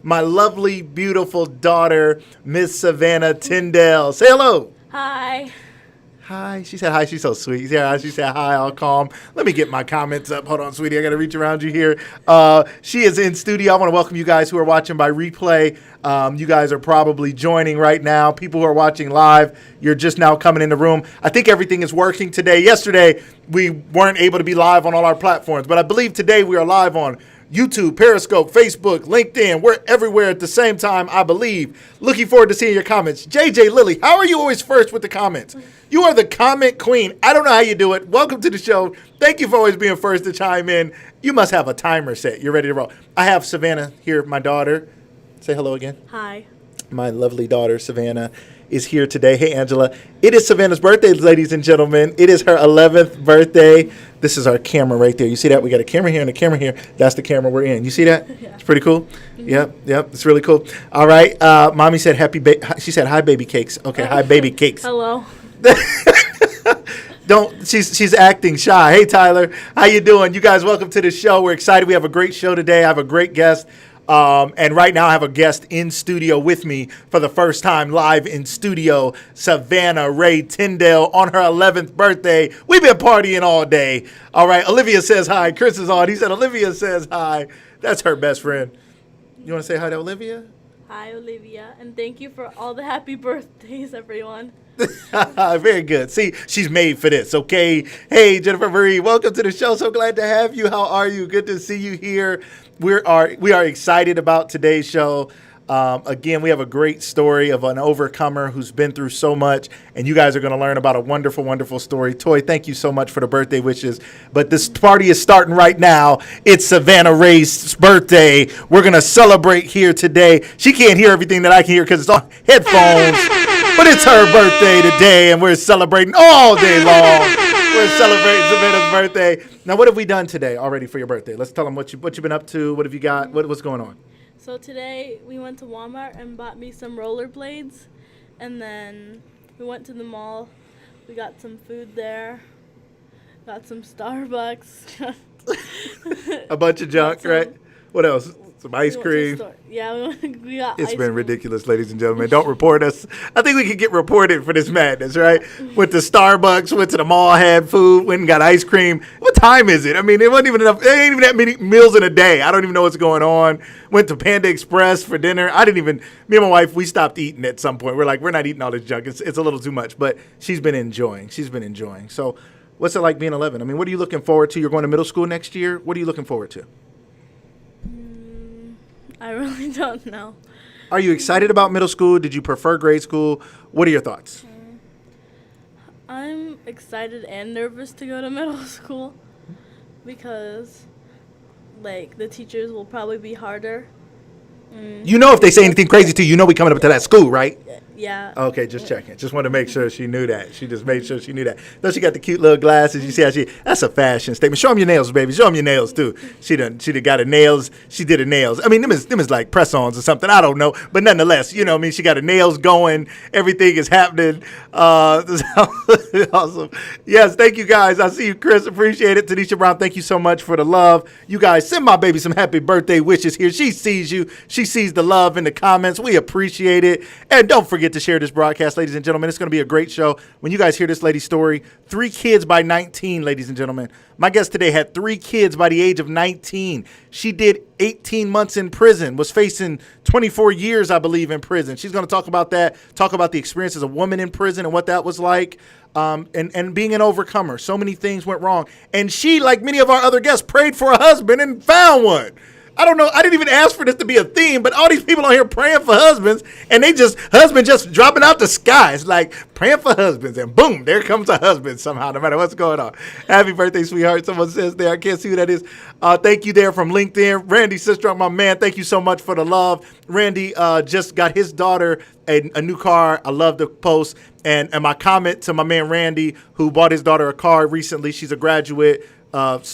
my lovely, beautiful daughter, Miss Savannah Tyndale. Say hello. Hi. Hi. She said hi. She's so sweet. Yeah, she said hi, all calm. Let me get my comments up. Hold on, sweetie. I got to reach around you here. She is in studio. I want to welcome you guys who are watching by replay. You guys are probably joining right now. People who are watching live, you're just now coming in the room. I think everything is working today. Yesterday, we weren't able to be live on all our platforms, but I believe today we are live on YouTube, Periscope, Facebook, LinkedIn. We're everywhere at the same time, I believe. Looking forward to seeing your comments. JJ Lilly, how are you always first with the comments? You are the comment queen. I don't know how you do it. Welcome to the show. Thank you for always being first to chime in. You must have a timer set. You're ready to roll. I have Savannah here, my daughter. Say hello again. Hi. My lovely daughter, Savannah, is here today. Hey, Angela. It is Savannah's birthday, ladies and gentlemen. It is her 11th birthday. This is our camera right there. You see that? We got a camera here and a camera here. That's the camera we're in. You see that? Yeah. It's pretty cool. Mm-hmm. Yep. It's really cool. All right. Mommy said she said hi, baby cakes. Okay, hi, baby cakes. Hello. She's acting shy. Hey, Tyler. How you doing? You guys, welcome to the show. We're excited. We have a great show today. I have a great guest. And right now I have a guest in studio with me for the first time live in studio, Savannah Ray Tyndale on her 11th birthday. We've been partying all day. All right. Olivia says hi. Chris is on. He said Olivia says hi. That's her best friend. You want to say hi to Olivia? Hi, Olivia. And thank you for all the happy birthdays, everyone. Very good. See, she's made for this, okay? Hey, Jennifer Marie, welcome to the show. So glad to have you. How are you? Good to see you here. We are excited about today's show. Again, we have a great story of an overcomer who's been through so much, and you guys are going to learn about a wonderful, wonderful story. Toi, thank you so much for the birthday wishes. But this party is starting right now. It's Savannah Ray's birthday. We're going to celebrate here today. She can't hear everything that I can hear because it's on headphones, but it's her birthday today, and we're celebrating all day long. We're celebrating Savannah's birthday. Now, what have we done today already for your birthday? Let's tell them what you've been up to. What have you got? What's going on? So today we went to Walmart and bought me some rollerblades. And then we went to the mall. We got some food there. Got some Starbucks. A bunch of junk, right? What else? Some ice cream. Yeah, we got It's ice been cream. ridiculous, ladies and gentlemen. Don't report us. I think we could get reported for this madness, right? Went to Starbucks, went to the mall, had food, went and got ice cream. What time is it? I mean, it wasn't even enough. There ain't even that many meals in a day. I don't even know what's going on. Went to Panda Express for dinner. Me and my wife, we stopped eating at some point. We're like, we're not eating all this junk. It's a little too much. But she's been enjoying. So what's it like being 11? I mean, what are you looking forward to? You're going to middle school next year. What are you looking forward to? I really don't know. Are you excited about middle school? Did you prefer grade school? What are your thoughts? I'm excited and nervous to go to middle school because, the teachers will probably be harder. You know if they say anything crazy to you, we coming up to that school, right? Yeah. Okay, just checking. Just wanted to make sure she knew that. She just made sure she knew that. Though she got the cute little glasses. You see how that's a fashion statement. Show them your nails, baby. Show them your nails, too. She done got her nails. She did her nails. I mean, them is like press-ons or something. I don't know. But nonetheless, she got her nails going. Everything is happening. Awesome. Yes, thank you, guys. I see you, Chris. Appreciate it. Tanisha Brown, thank you so much for the love. You guys, send my baby some happy birthday wishes here. She sees you. She sees the love in the comments. We appreciate it. And don't forget to share this broadcast, ladies and gentlemen. It's going to be a great show. When you guys hear this lady's story, 3 kids by 19, ladies and gentlemen. My guest today had 3 kids by the age of 19. She did 18 months in prison, was facing 24 years, I believe, in prison. She's going to talk about that, talk about the experience as a woman in prison and what that was like, and being an overcomer. So many things went wrong. And she, like many of our other guests, prayed for a husband and found one. I don't know. I didn't even ask for this to be a theme, but all these people on here praying for husbands, and husband just dropping out the sky. It's like praying for husbands, and boom, there comes a husband somehow, no matter what's going on. Happy birthday, sweetheart. Someone says there. I can't see who that is. Thank you there from LinkedIn. Randy Sistrunk, my man, thank you so much for the love. Randy just got his daughter a new car. I love the post. And my comment to my man Randy, who bought his daughter a car recently. She's a graduate.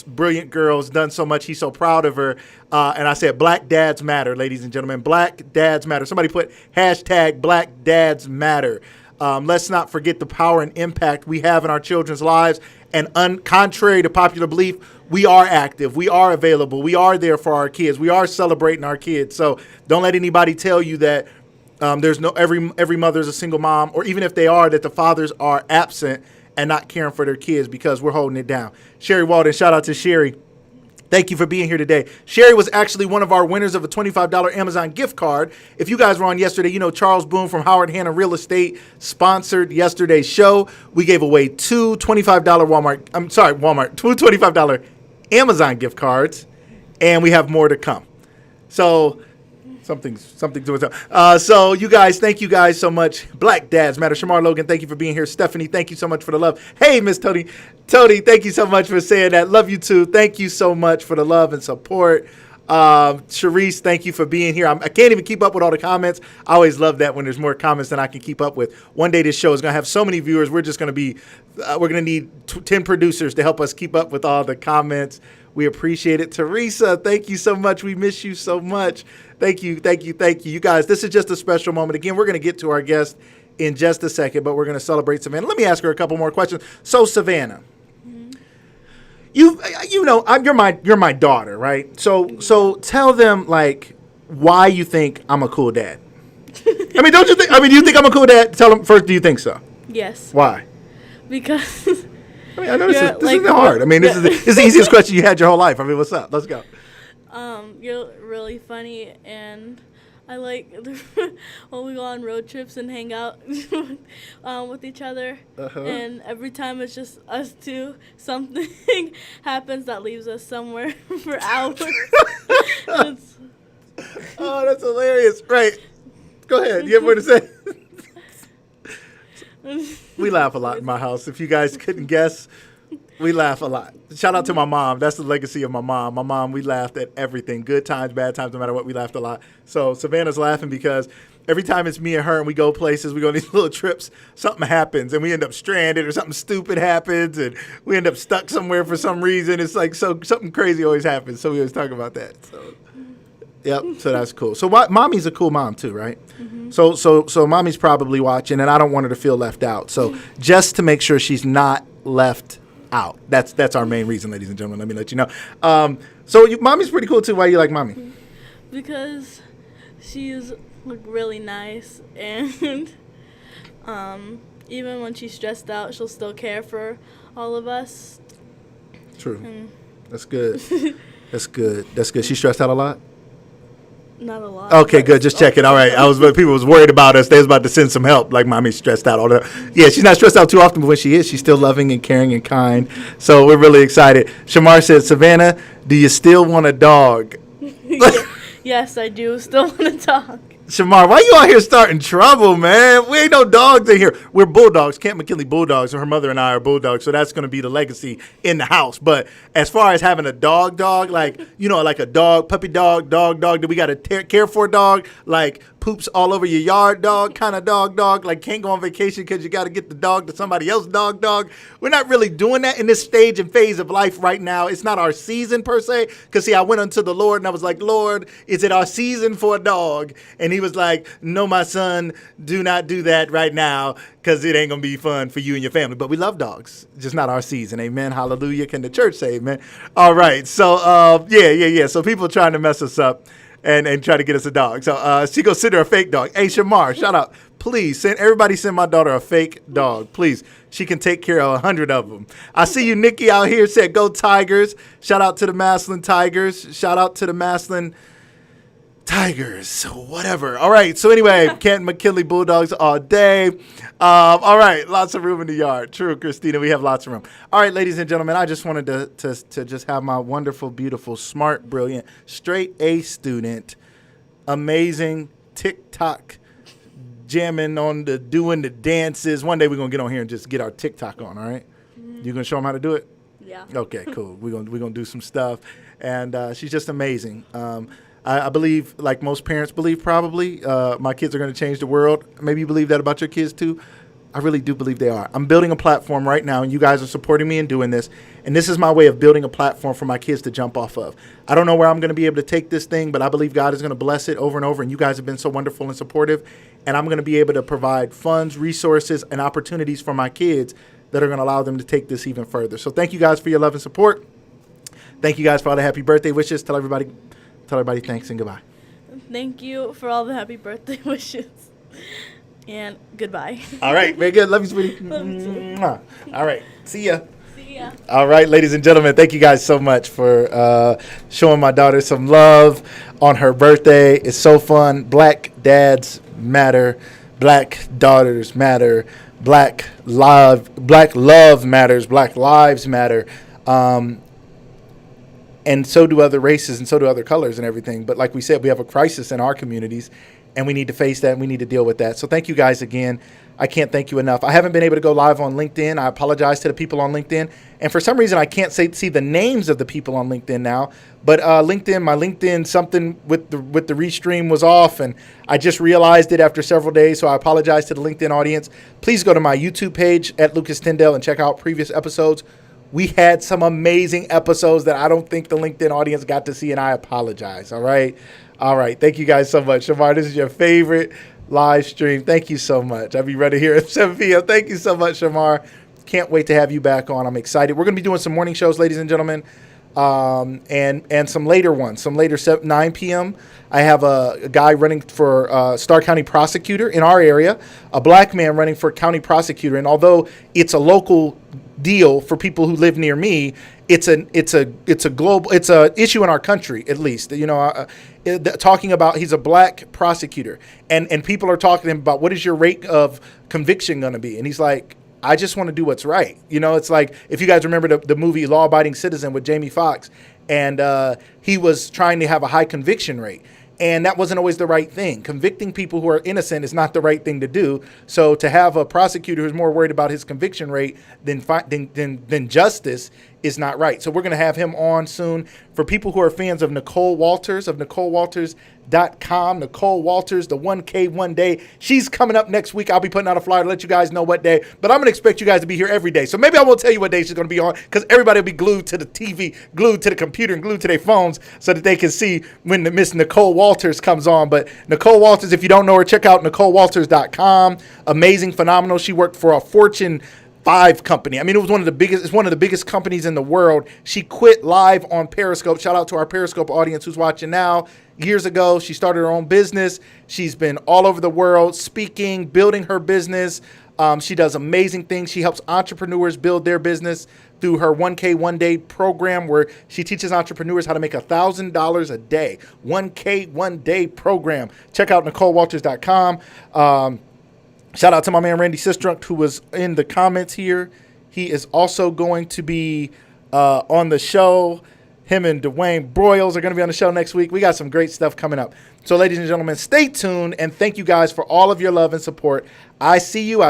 Brilliant girl, has done so much. He's so proud of her. And I said, Black Dads Matter, ladies and gentlemen. Black Dads Matter. Somebody put hashtag Black Dads Matter. Let's not forget the power and impact we have in our children's lives And contrary to popular belief, we are active. We are available. We are there for our kids. We are celebrating our kids. So don't let anybody tell you that there's no every mother is a single mom, or even if they are, that the fathers are absent and not caring for their kids, because we're holding it down. Sherry Walden, shout out to Sherry. Thank you for being here today. Sherry was actually one of our winners of a $25 Amazon gift card. If you guys were on yesterday, you know Charles Boone from Howard Hanna Real Estate sponsored yesterday's show. We gave away two $25 two $25 Amazon gift cards, and we have more to come. So something to it. So you guys, thank you guys so much. Black Dads Matter. Shamar Logan, thank you for being here. Stephanie, thank you so much for the love. Hey, Miss Tony, thank you so much for saying that. Love you too. Thank you so much for the love and support. Sharice, thank you for being here. I can't even keep up with all the comments. I always love that when there's more comments than I can keep up with. One day this show is going to have so many viewers. We're just going to be, we're going to need 10 producers to help us keep up with all the comments. We appreciate it. Teresa, thank you so much. We miss you so much. Thank you. You guys, this is just a special moment. Again, we're going to get to our guest in just a second, but we're going to celebrate Savannah. Let me ask her a couple more questions. So, Savannah, you know, you're my daughter, right? So tell them, like, why you think I'm a cool dad. I mean, don't you think? I mean, do you think I'm a cool dad? Tell them first. Do you think so? Yes. Why? Because. I mean, I know this isn't hard. I mean, this is the easiest question you had your whole life. I mean, what's up? Let's go. You're really funny, and I like when we go on road trips and hang out with each other. Uh-huh. And every time it's just us two, something happens that leaves us somewhere for hours. Oh, that's hilarious. Right. Go ahead. You have more to say? We laugh a lot in my house. If you guys couldn't guess, we laugh a lot. Shout out to my mom. That's the legacy of my mom. My mom, we laughed at everything. Good times, bad times, no matter what, we laughed a lot. So Savannah's laughing because every time it's me and her and we go places, we go on these little trips, something happens and we end up stranded or something stupid happens and we end up stuck somewhere for some reason. It's like something crazy always happens. So we always talk about that. So, yep. So that's cool. So mommy's a cool mom too, right? Mm-hmm. So mommy's probably watching, and I don't want her to feel left out. So just to make sure she's not left out. That's our main reason, ladies and gentlemen. Let me let you know. Mommy's pretty cool too. Why you like mommy? Because she's like really nice, and even when she's stressed out, she'll still care for all of us. True. That's good. That's good. She stressed out a lot? Not a lot. Okay, good. Just checking. All right. People was worried about us. They was about to send some help. Like, mommy's stressed out all the time. Yeah, she's not stressed out too often, but when she is, she's still loving and caring and kind. So we're really excited. Shamar said, Savannah, do you still want a dog? Yes, I do. Still want a dog. Shamar, why you out here starting trouble, man? We ain't no dogs in here. We're bulldogs. Camp McKinley Bulldogs, and her mother and I are bulldogs, so that's going to be the legacy in the house. But as far as having a dog, like, you know, like a dog, puppy dog, that we got to care for a dog, like poops all over your yard dog, kind of dog, like can't go on vacation because you got to get the dog to somebody else's dog. We're not really doing that in this stage and phase of life right now. It's not our season per se, because, see, I went unto the Lord and I was like, Lord, is it our season for a dog? And he was like, no, my son, do not do that right now, because it ain't going to be fun for you and your family. But we love dogs, just not our season. Amen. Hallelujah. Can the church say amen? All right. So, yeah. So people trying to mess us up and try to get us a dog. So she go send her a fake dog. Hey, Shamar, shout out. Please, everybody send my daughter a fake dog. Please. She can take care of 100 of them. I see you, Nikki, out here said, go Tigers. Shout out to the Maslin Tigers. Shout out to the Maslin Tigers, whatever. All right. So anyway, Canton McKinley Bulldogs all day. All right. Lots of room in the yard. True, Christina. We have lots of room. All right, ladies and gentlemen, I just wanted to just have my wonderful, beautiful, smart, brilliant, straight A student, amazing TikTok jamming on doing the dances. One day we're going to get on here and just get our TikTok on. All right. You going to show them how to do it? Yeah. Okay, cool. We're gonna do some stuff. And she's just amazing. I believe, like most parents believe probably, my kids are going to change the world. Maybe you believe that about your kids too. I really do believe they are. I'm building a platform right now, and you guys are supporting me in doing this. And this is my way of building a platform for my kids to jump off of. I don't know where I'm going to be able to take this thing, but I believe God is going to bless it over and over. And you guys have been so wonderful and supportive. And I'm going to be able to provide funds, resources, and opportunities for my kids that are going to allow them to take this even further. So thank you guys for your love and support. Thank you guys for all the happy birthday wishes. Tell everybody thanks and goodbye. Thank you for all the happy birthday wishes. And goodbye. All right. Very good. Love you, sweetie. Love you too. All right. See ya. See ya. All right, ladies and gentlemen, thank you guys so much for showing my daughter some love on her birthday. It's so fun. Black dads matter. Black daughters matter. Black love matters. Black lives matter. And so do other races and so do other colors and everything. But like we said, we have a crisis in our communities, and we need to face that and we need to deal with that. So thank you guys again. I can't thank you enough. I haven't been able to go live on LinkedIn. I apologize to the people on LinkedIn. And for some reason, I can't see the names of the people on LinkedIn now. But my LinkedIn, something with the restream was off, and I just realized it after several days. So I apologize to the LinkedIn audience. Please go to my YouTube page at Lucas Tyndale and check out previous episodes. We had some amazing episodes that I don't think the LinkedIn audience got to see, and I apologize. All right. Thank you guys so much. Shamar, this is your favorite live stream. Thank you so much. I'll be ready here at 7 p.m. Thank you so much, Shamar. Can't wait to have you back on. I'm excited. We're going to be doing some morning shows, ladies and gentlemen, and some later ones, 9 p.m. I have a guy running for Starr County prosecutor in our area, a black man running for county prosecutor. And although it's a local deal for people who live near me, it's a global, it's a issue in our country, at least. Talking about, he's a black prosecutor, and people are talking to him about, what is your rate of conviction going to be? And he's like, I just want to do what's right. It's like, if you guys remember the movie Law Abiding Citizen with Jamie Foxx, and he was trying to have a high conviction rate. And that wasn't always the right thing. Convicting people who are innocent is not the right thing to do. So to have a prosecutor who's more worried about his conviction rate than justice is not right. So we're going to have him on soon. For people who are fans of Nicole Walters, of NicoleWalters.com, Nicole Walters, the 1K one day, she's coming up next week. I'll be putting out a flyer to let you guys know what day. But I'm going to expect you guys to be here every day. So maybe I won't tell you what day she's going to be on, because everybody will be glued to the TV, glued to the computer, and glued to their phones so that they can see when the Miss Nicole Walters comes on. But Nicole Walters, if you don't know her, check out NicoleWalters.com. Amazing, phenomenal. She worked for a Fortune 5 company. I mean, it's one of the biggest companies in the world. She quit live on Periscope. Shout out to our Periscope audience who's watching now. Years ago, she started her own business. She's been all over the world speaking, building her business. She does amazing things. She helps entrepreneurs build their business through her 1K one day program, where she teaches entrepreneurs how to make $1,000 a day. 1K one day program. Check out NicoleWalters.com. Shout out to my man Randy Sistrunk, who was in the comments here. He is also going to be on the show. Him and Dwayne Broyles are going to be on the show next week. We got some great stuff coming up. So, ladies and gentlemen, stay tuned, and thank you guys for all of your love and support. I see you.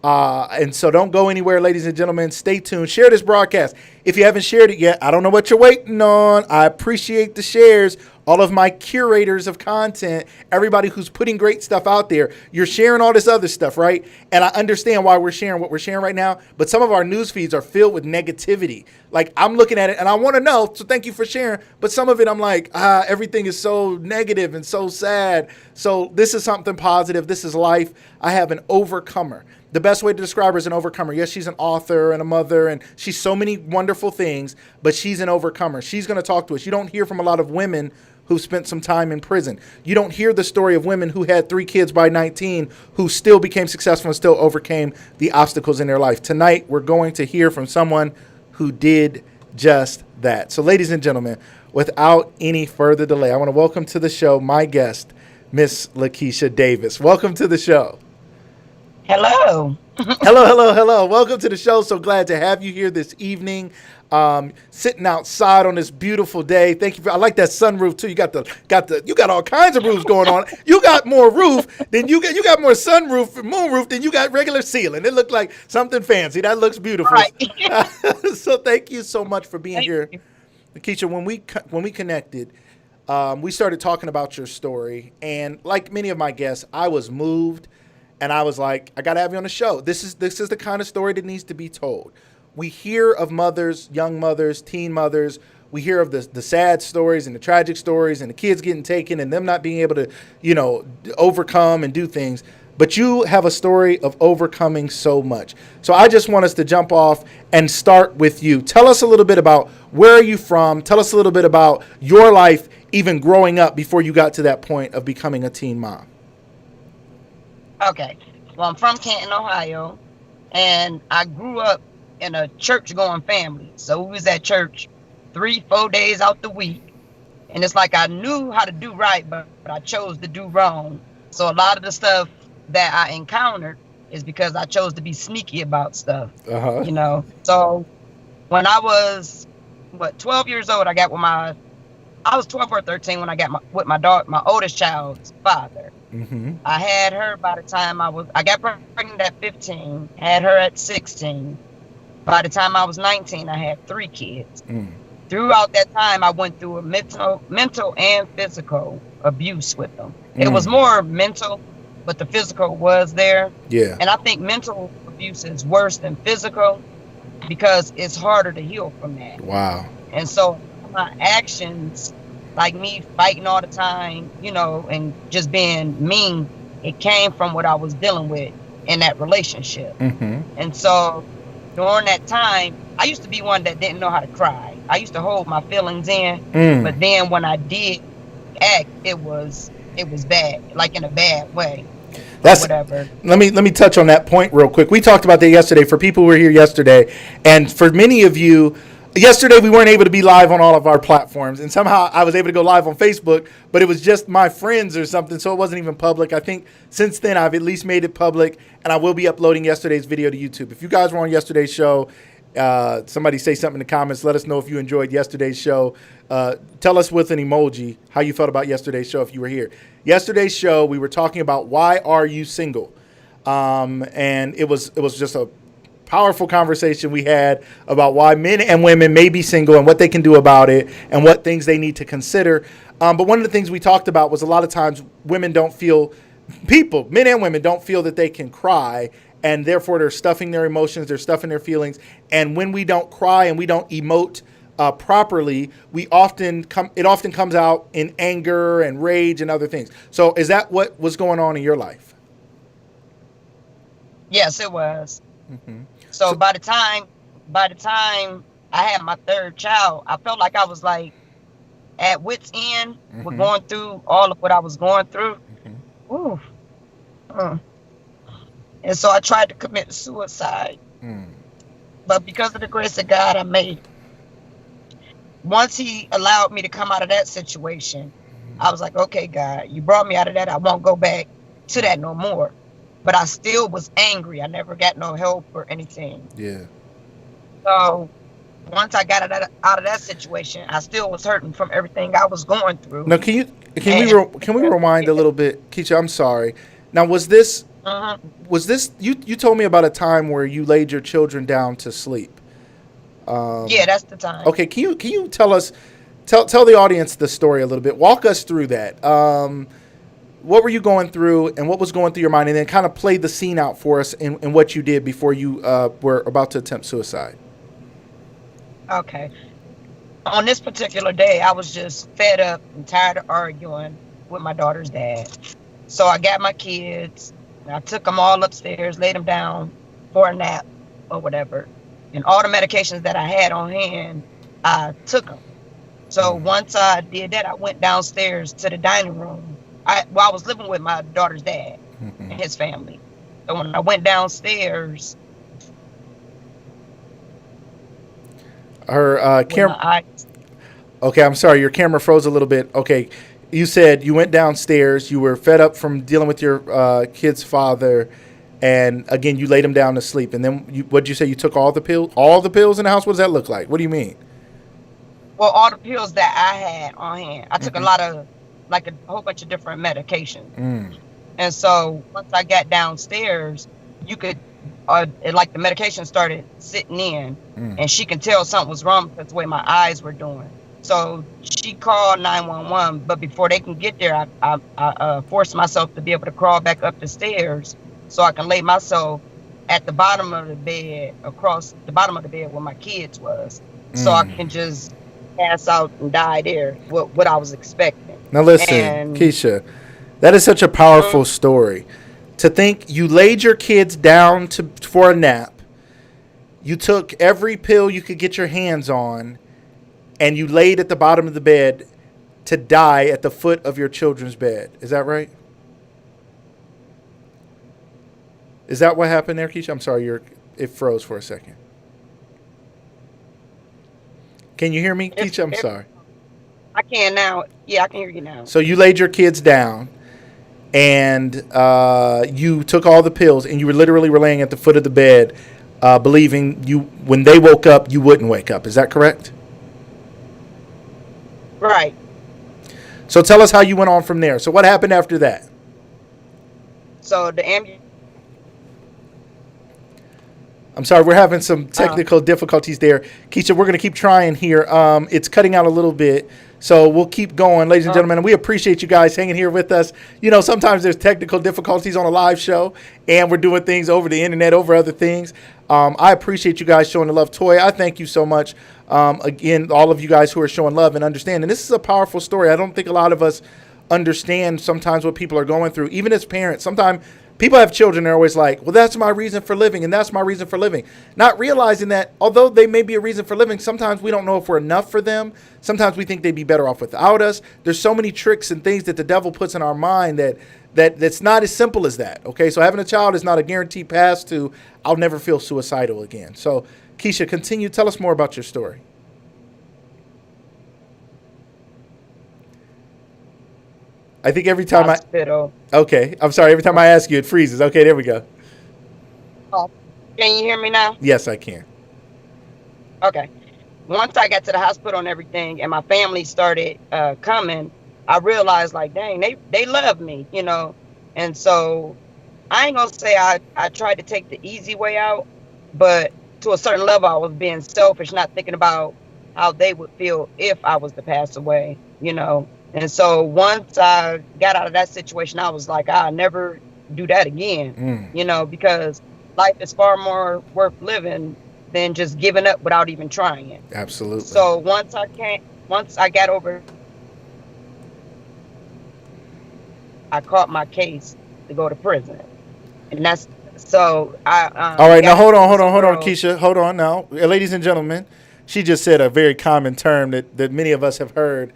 And so don't go anywhere, ladies and gentlemen. Stay tuned. Share this broadcast. If you haven't shared it yet, I don't know what you're waiting on. I appreciate the shares. All of my curators of content, everybody who's putting great stuff out there, you're sharing all this other stuff, right? And I understand why we're sharing what we're sharing right now, but some of our news feeds are filled with negativity. Like, I'm looking at it and I want to know, so thank you for sharing, but some of it I'm like, everything is so negative and so sad. So this is something positive. This is life. I have an overcomer. The best way to describe her is an overcomer. Yes, she's an author and a mother, and she's so many wonderful things, but she's an overcomer. She's going to talk to us. You don't hear from a lot of women who spent some time in prison. You don't hear the story of women who had 3 kids by 19 who still became successful and still overcame the obstacles in their life. Tonight, we're going to hear from someone who did just that. So, ladies and gentlemen, without any further delay, I want to welcome to the show my guest, Miss Lakeisha Davis. Welcome to the show. Hello. Hello. Welcome to the show. So glad to have you here this evening. Sitting outside on this beautiful day. Thank you. I like that sunroof too. You got all kinds of roofs going on. You got more roof than you got more sunroof, moonroof than you got regular ceiling. It looked like something fancy. That looks beautiful. Right. So thank you so much for being Thank here, you. Lakeisha. When we connected, we started talking about your story, and like many of my guests, I was moved. And I was like, I got to have you on the show. This is the kind of story that needs to be told. We hear of mothers, young mothers, teen mothers. We hear of the sad stories and the tragic stories and the kids getting taken and them not being able to, overcome and do things. but you have a story of overcoming so much. So I just want us to jump off and start with you. Tell us a little bit about where are you from? Tell us a little bit about your life, even growing up before you got to that point of becoming a teen mom. Okay. Well, I'm from Canton, Ohio, and I grew up in a church-going family. So we was at church 3-4 days out the week. And it's like I knew how to do right, but I chose to do wrong. So a lot of the stuff that I encountered is because I chose to be sneaky about stuff, you know. So when I was, 12 years old, I was 12 or 13 when I got with my daughter, my oldest child's father. Mm-hmm. I had her by the time I got pregnant at 15, had her at 16. By the time I was 19, I had 3 kids. Throughout that time, I went through a mental and physical abuse with them. It was more mental, but the physical was there. Yeah. And I think mental abuse is worse than physical because it's harder to heal from that. Wow. And so my actions, like me fighting all the time, you know, and just being mean, it came from what I was dealing with in that relationship. Mm-hmm. And so during that time, I used to be one that didn't know how to cry. I used to hold my feelings in, but then when I did act, it was bad, like in a bad way. That's whatever. Let me touch on that point real quick. We talked about that yesterday for people who were here yesterday, and for many of you, yesterday we weren't able to be live on all of our platforms, and somehow I was able to go live on Facebook, but it was just my friends or something, so it wasn't even public. I think since then I've at least made it public, and I will be uploading yesterday's video to YouTube. If you guys were on yesterday's show, somebody say something in the comments. Let us know if you enjoyed yesterday's show. Tell us with an emoji how you felt about yesterday's show if you were here. Yesterday's show, we were talking about why are you single, and it was just a powerful conversation we had about why men and women may be single and what they can do about it and what things they need to consider. But one of the things we talked about was a lot of times men and women don't feel that they can cry, and therefore they're stuffing their emotions, they're stuffing their feelings. And when we don't cry and we don't emote properly, it often comes out in anger and rage and other things. So is that what was going on in your life? Yes, it was. Mm-hmm. So by the time I had my 3rd child, I felt like I was like at wit's end with going through all of what I was going through. Ooh. And so I tried to commit suicide. But because of the grace of God, I made it. Once he allowed me to come out of that situation, I was like, okay, God, you brought me out of that. I won't go back to that no more. But I still was angry. I never got no help or anything. Yeah. So once I got out of that situation, I still was hurting from everything I was going through. Now, can we rewind a little bit, Keisha? I'm sorry. Now, was this you told me about a time where you laid your children down to sleep? Yeah, that's the time. Okay, can you tell the audience the story a little bit? Walk us through that. What were you going through, and what was going through your mind, and then kind of play the scene out for us in what you did before you were about to attempt suicide. Okay. On this particular day, I was just fed up and tired of arguing with my daughter's dad. So I got my kids, and I took them all upstairs, laid them down for a nap or whatever. And all the medications that I had on hand, I took them. So once I did that, I went downstairs to the dining room. I was living with my daughter's dad and his family. So when I went downstairs, her camera. Okay, I'm sorry, your camera froze a little bit. Okay, you said you went downstairs. You were fed up from dealing with your kid's father, and again, you laid him down to sleep. And then, what did you say? You took all the pills? All the pills in the house? What does that look like? What do you mean? Well, all the pills that I had on hand. I took a lot of, like a whole bunch of different medications. And so once I got downstairs, you could, like the medication started sitting in, and she can tell something was wrong because the way my eyes were doing. So she called 911, but before they can get there, I forced myself to be able to crawl back up the stairs so I can lay myself at the bottom of the bed, across the bottom of the bed where my kids was, so I can just pass out and die there, what I was expecting. Now listen, Keisha, that is such a powerful story. To think you laid your kids down for a nap. You took every pill you could get your hands on, and you laid at the bottom of the bed to die at the foot of your children's bed. Is that right? Is that what happened there, Keisha? I'm sorry, it froze for a second. Can you hear me, Keisha? I'm sorry. I can now. Yeah, I can hear you now. So you laid your kids down, and you took all the pills, and you were literally laying at the foot of the bed, believing when they woke up, you wouldn't wake up. Is that correct? Right. So tell us how you went on from there. So what happened after that? So the ambulance. I'm sorry, we're having some technical difficulties there. Keisha, we're going to keep trying here. It's cutting out a little bit, so we'll keep going, ladies and gentlemen. And we appreciate you guys hanging here with us. You know, sometimes there's technical difficulties on a live show, and we're doing things over the internet, over other things. I appreciate you guys showing the love. Toi, I thank you so much. Again, all of you guys who are showing love and understanding. This is a powerful story. I don't think a lot of us understand sometimes what people are going through, even as parents. Sometimes people have children, they're always like, well, that's my reason for living, and that's my reason for living. Not realizing that although they may be a reason for living, sometimes we don't know if we're enough for them. Sometimes we think they'd be better off without us. There's so many tricks and things that the devil puts in our mind that's not as simple as that. Okay, so having a child is not a guaranteed pass to I'll never feel suicidal again. So Keisha, continue. Tell us more about your story. I think every time I'm sorry, every time I ask you, it freezes. Okay, there we go. Oh, can you hear me now? Yes, I can. Okay. Once I got to the hospital and everything, and my family started coming, I realized, like, dang, they love me, you know. And so I ain't gonna say I tried to take the easy way out, but to a certain level, I was being selfish, not thinking about how they would feel if I was to pass away, you know. And so once I got out of that situation, I was like, I'll never do that again, you know, because life is far more worth living than just giving up without even trying it. Absolutely. So once I got over, I caught my case to go to prison. And that's, so I, all right, now hold on, Keisha. Hold on now. Ladies and gentlemen, she just said a very common term that many of us have heard.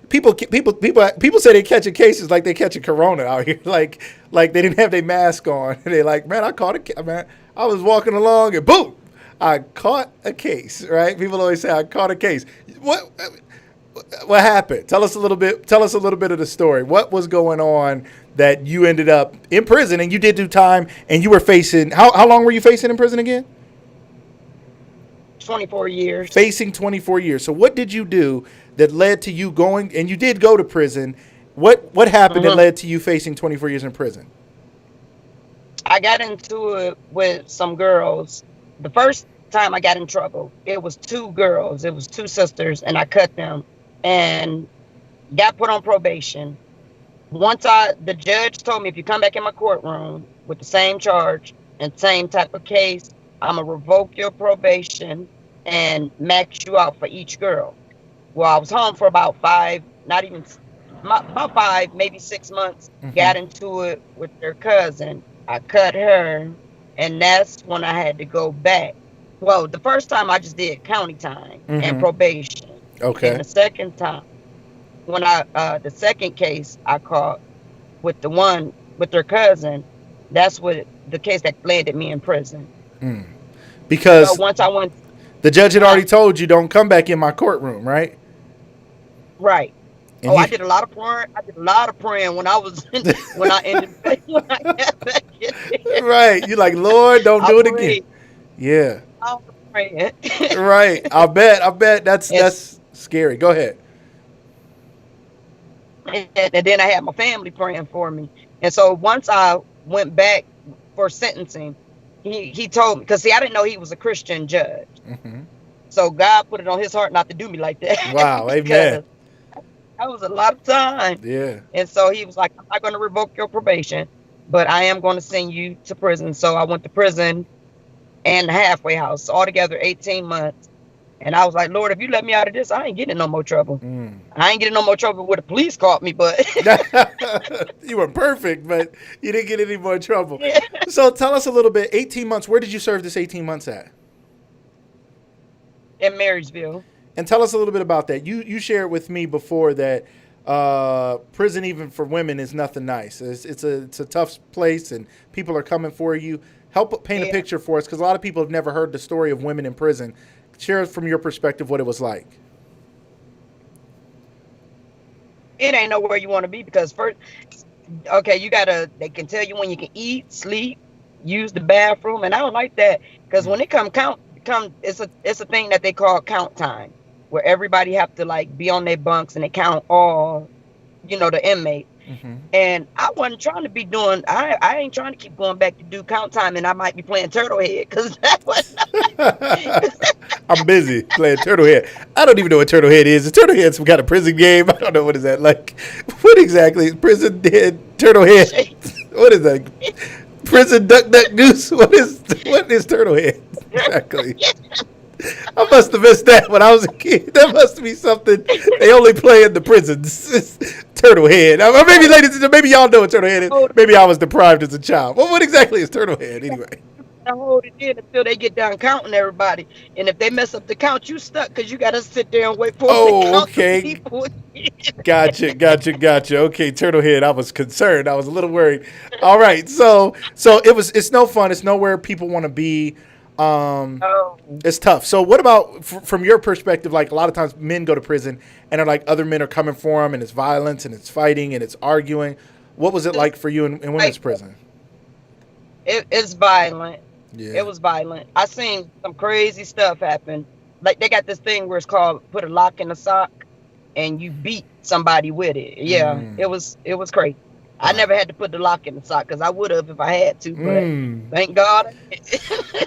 People say they catching cases like they catching corona out here, like they didn't have their mask on. They're like, man, I was walking along and boom, I caught a case. Right? People always say I caught a case. What happened? Tell us a little bit of the story. What was going on that you ended up in prison, and you did do time, and you were facing how long were you facing in prison again? 24 years. Facing 24 years. So what did you do that led to you going, and you did go to prison. What happened that led to you facing 24 years in prison? I got into it with some girls. The first time I got in trouble, it was two girls. It was two sisters, and I cut them and got put on probation. The judge told me, if you come back in my courtroom with the same charge and same type of case, I'm going to revoke your probation and max you out for each girl. Well, I was home for about 5, maybe 6 months. Got into it with their cousin. I cut her, and that's when I had to go back. Well, the first time I just did county time and probation. Okay. And the second time, when the second case I caught with their cousin, that's what the case that landed me in prison. Because so once I went, the judge had already told you don't come back in my courtroom, right? Right. And I did a lot of praying. I did a lot of praying when I got back in there. Right. You're like, Lord, don't do it again. Yeah. I was praying. Right. I bet that's scary. Go ahead. And then I had my family praying for me. And so once I went back for sentencing, he told me, because I didn't know he was a Christian judge. So God put it on his heart not to do me like that. Wow. Amen. That was a lot of time. Yeah. And so he was like, I'm not going to revoke your probation, but I am going to send you to prison. So I went to prison and the halfway house, altogether 18 months. And I was like, Lord, if you let me out of this, I ain't getting in no more trouble. Mm. I ain't getting no more trouble where the police caught me, but You were perfect, but you didn't get any more trouble. yeah. So tell us a little bit. 18 months. Where did you serve this 18 months at? In Marysville. And tell us a little bit about that. You shared with me before that prison, even for women, is nothing nice. It's a tough place, and people are coming for you. Help paint a picture for us, because a lot of people have never heard the story of women in prison. Share from your perspective what it was like. It ain't nowhere you want to be, because first, okay, they can tell you when you can eat, sleep, use the bathroom, and I don't like that, because when it it's a thing that they call count time, where everybody have to like be on their bunks and they count all, the inmate. Mm-hmm. And I wasn't trying to be doing. I ain't trying to keep going back to do count time, and I might be playing Turtle Head, because that was. I'm busy playing Turtle Head. I don't even know what Turtle Head is. Is Turtle Head some kind of prison game? I don't know. What is that like? What exactly is prison head? Turtle Head? What is that? Prison duck duck goose? What is Turtle Head exactly? I must have missed that when I was a kid. That must be something they only play in the prisons. It's Turtle Head. Maybe maybe y'all know what Turtle Head is. Maybe I was deprived as a child. Well, what exactly is Turtle Head anyway? I hold it in until they get done counting everybody, and if they mess up the count, you stuck, because you got to sit there and wait for them to count the people. Gotcha. Okay, Turtle Head. I was concerned. I was a little worried. All right, so it's no fun. It's nowhere people want to be. It's tough. So what about from your perspective? Like, a lot of times men go to prison and are like, other men are coming for them, and it's violence and it's fighting and it's arguing. What was it like for you in women's prison? It's violent. Yeah. It was violent. I seen some crazy stuff happen. Like, they got this thing where it's called put a lock in a sock, and you beat somebody with it. Yeah, it was crazy. I never had to put the lock in the sock, because I would have if I had to, but thank God.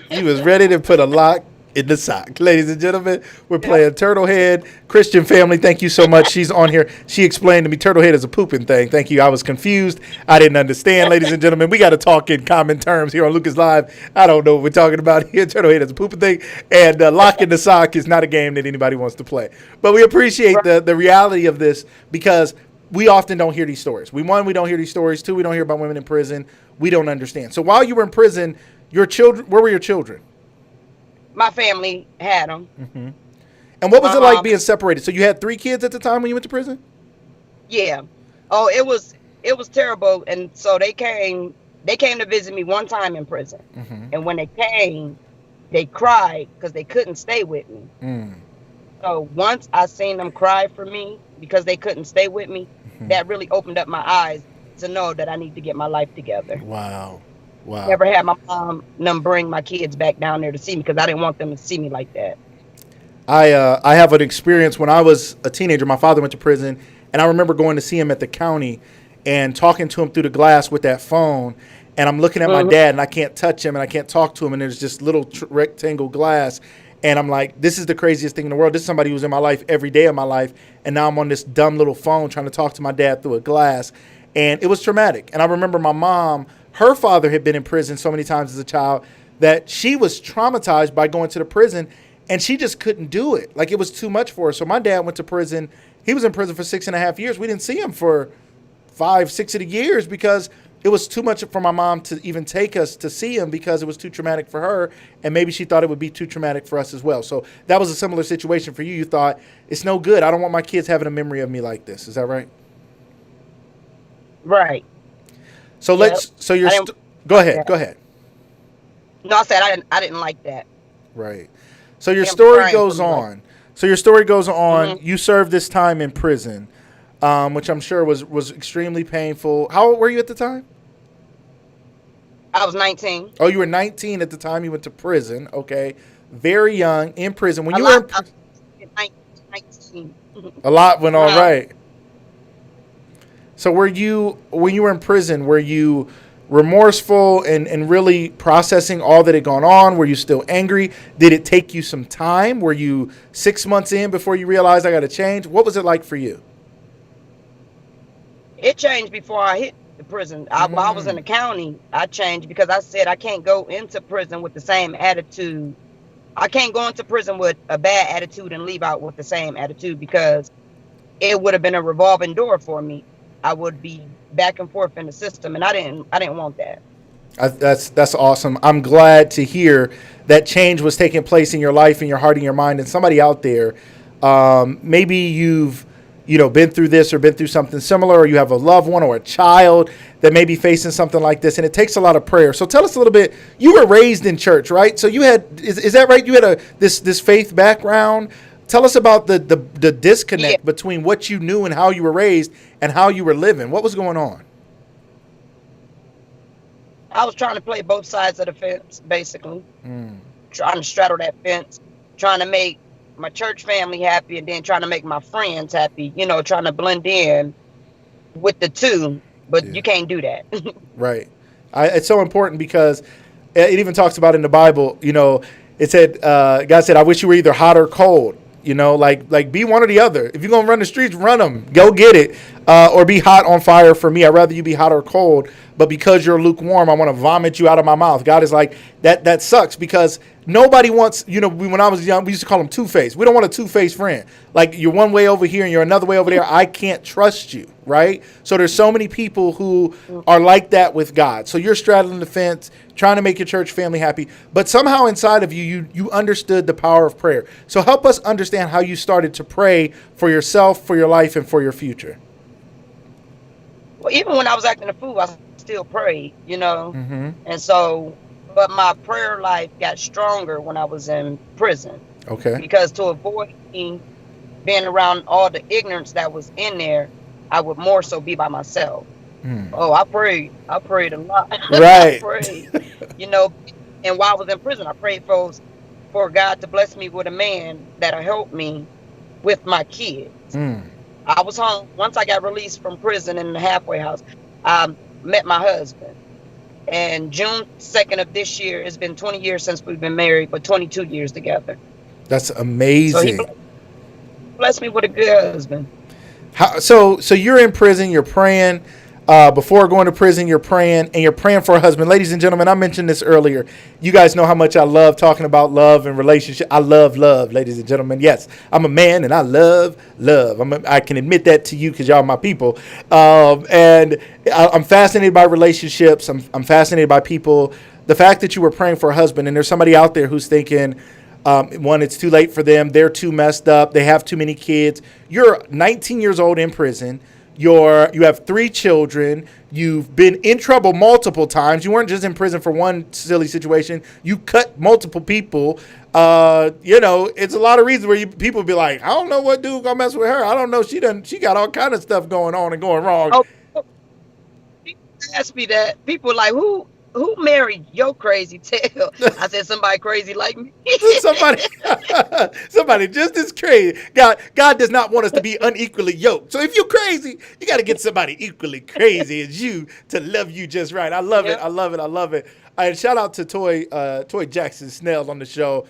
You was ready to put a lock in the sock. Ladies and gentlemen, we're playing Turtle Head. Christian family, thank you so much. She's on here. She explained to me Turtle Head is a pooping thing. Thank you. I was confused. I didn't understand. Ladies and gentlemen, we got to talk in common terms here on Lucas Live. I don't know what we're talking about here. Turtle Head is a pooping thing. And lock in the sock is not a game that anybody wants to play. But we appreciate the reality of this, because we often don't hear these stories. We don't hear these stories. Two, we don't hear about women in prison. We don't understand. So while you were in prison, your children, where were your children? My family had them. Mm-hmm. And what was it like being separated? So you had 3 kids at the time when you went to prison? Yeah. Oh, it was terrible. And so they came to visit me one time in prison. Mm-hmm. And when they came, they cried because they couldn't stay with me. Mm. So once I seen them cry for me because they couldn't stay with me, that really opened up my eyes to know that I need to get my life together. Wow. Never had my mom them bring my kids back down there to see me, because I didn't want them to see me like that. I have an experience when I was a teenager. My father went to prison, and I remember going to see him at the county and talking to him through the glass with that phone. And I'm looking at my dad, and I can't touch him, and I can't talk to him, and there's just little rectangle glass. And I'm like, this is the craziest thing in the world. This is somebody who's in my life every day of my life, and now I'm on this dumb little phone trying to talk to my dad through a glass. And it was traumatic. And I remember my mom, her father had been in prison so many times as a child that she was traumatized by going to the prison, and she just couldn't do it. Like, it was too much for her. So my dad went to prison. He was in prison for 6.5 years. We didn't see him for 5, 6 of the years, because it was too much for my mom to even take us to see him, because it was too traumatic for her, and maybe she thought it would be too traumatic for us as well. So that was a similar situation for you. You thought, it's no good. I don't want my kids having a memory of me like this. Is that right? Right. So go ahead. No, I said I didn't like that. Right. So your story goes on. You served this time in prison, which I'm sure was extremely painful. How old were you at the time? I was 19. Oh, you were 19 at the time you went to prison. Okay. Very young, in prison. When you were in 19. A lot went all right. So when you were in prison, were you remorseful and really processing all that had gone on? Were you still angry? Did it take you some time? Were you 6 months in before you realized I got to change? What was it like for you? It changed before I hit the prison. While I was in the county, I changed, because I said I can't go into prison with the same attitude I can't go into prison with a bad attitude and leave out with the same attitude, because it would have been a revolving door for me. I would be back and forth in the system, and I didn't want that. That's awesome. I'm glad to hear that change was taking place in your life, in your heart, in your mind, and somebody out there, maybe you've been through this or been through something similar, or you have a loved one or a child that may be facing something like this, and it takes a lot of prayer. So tell us a little bit. You were raised in church, right? So you had is that right? You had this faith background. Tell us about the disconnect between what you knew and how you were raised and how you were living. What was going on? I was trying to play both sides of the fence, basically. Trying to straddle that fence, trying to make my church family happy, and then trying to make my friends happy, trying to blend in with the two, but you can't do that. Right. It's so important, because it even talks about in the Bible, it said, God said, I wish you were either hot or cold. Like be one or the other. If you're going to run the streets, run them. Go get it. Or be hot on fire for me. I'd rather you be hot or cold. But because you're lukewarm, I want to vomit you out of my mouth. God is like, that sucks, because nobody wants, when I was young, we used to call them two-faced. We don't want a two-faced friend. Like, you're one way over here and you're another way over there. I can't trust you, right? So there's so many people who are like that with God. So you're straddling the fence, trying to make your church family happy. But somehow inside of you understood the power of prayer. So help us understand how you started to pray for yourself, for your life, and for your future. Well, even when I was acting a fool, I still prayed, Mm-hmm. And so, but my prayer life got stronger when I was in prison. Okay. Because to avoid being around all the ignorance that was in there, I would more so be by myself. Oh, I prayed a lot. Right. I prayed, and while I was in prison, I prayed for God to bless me with a man that'll help me with my kids. I was home. Once I got released from prison in the halfway house, I met my husband. And June 2nd of this year, it's been 20 years since we've been married, but 22 years together. That's amazing. So he blessed me with a good husband. So you're in prison, you're praying. Before going to prison, you're praying, and you're praying for a husband. Ladies and gentlemen, I mentioned this earlier. You guys know how much I love talking about love and relationship. I love love, ladies and gentlemen. Yes, I'm a man, and I love love. I can admit that to you because y'all are my people. And I'm fascinated by relationships. I'm fascinated by people. The fact that you were praying for a husband, and there's somebody out there who's thinking, one, it's too late for them. They're too messed up. They have too many kids. You're 19 years old in prison. You have 3 children. You've been in trouble multiple times. You weren't just in prison for one silly situation. You cut multiple people. It's a lot of reasons where people be like, I don't know what dude gonna mess with her. I don't know. She got all kind of stuff going on and going wrong. Oh, people ask me that. People like, who married your crazy tail? I said, somebody crazy like me. somebody just as crazy. God does not want us to be unequally yoked. So if you're crazy, you got to get somebody equally crazy as you to love you just right. I love it. I love it. I love it. And shout out to Toi Jackson Snell on the show,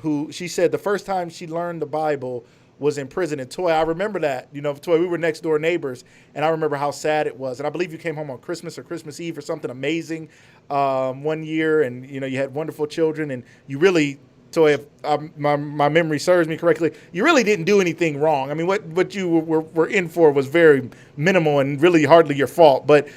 who she said the first time she learned the Bible was in prison. And Toi, I remember that. Toi, we were next door neighbors, and I remember how sad it was. And I believe you came home on Christmas or Christmas Eve or something amazing one year, and you had wonderful children, and you really, Toi, if my memory serves me correctly, you really didn't do anything wrong. I mean, what you were in for was very minimal and really hardly your fault. But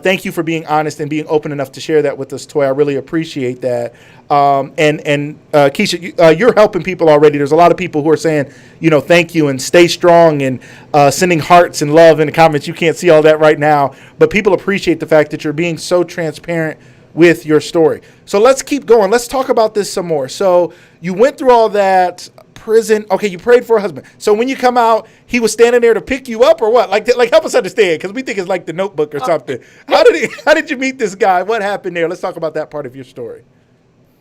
thank you for being honest and being open enough to share that with us, Toi. I really appreciate that. And Keisha, you're helping people already. There's a lot of people who are saying, thank you and stay strong and sending hearts and love in the comments. You can't see all that right now, but people appreciate the fact that you're being so transparent with your story. So let's keep going. Let's talk about this some more. So you went through all that prison. Okay, you prayed for a husband. So when you come out, he was standing there to pick you up or what? Like help us understand, because we think it's like The Notebook or something. How did you meet this guy? What happened there? Let's talk about that part of your story.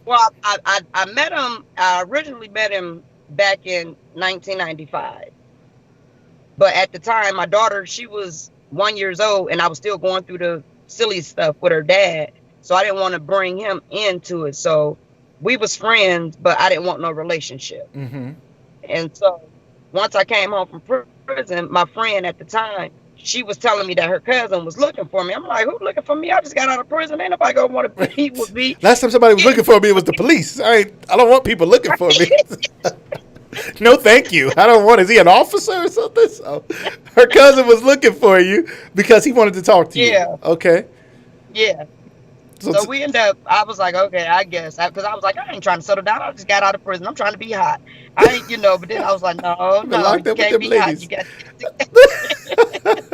Well, I met him. I originally met him back in 1995. But at the time, my daughter, she was 1 year old, and I was still going through the silly stuff with her dad. So I didn't want to bring him into it. So we was friends, but I didn't want no relationship. Mm-hmm. And so once I came home from prison, my friend at the time, she was telling me that her cousin was looking for me. I'm like, who looking for me? I just got out of prison. Ain't nobody gonna want to be with me. Last time somebody was looking for me, it was the police. I don't want people looking for me. No, thank you. I don't want. Is he an officer or something? So her cousin was looking for you because he wanted to talk to you. Yeah. Okay. Yeah. So we end up, I was like, okay, I guess. Because I was like, I ain't trying to settle down. I just got out of prison. I'm trying to be hot. I ain't, but then I was like, no, locked you up with can't them be ladies. hot. You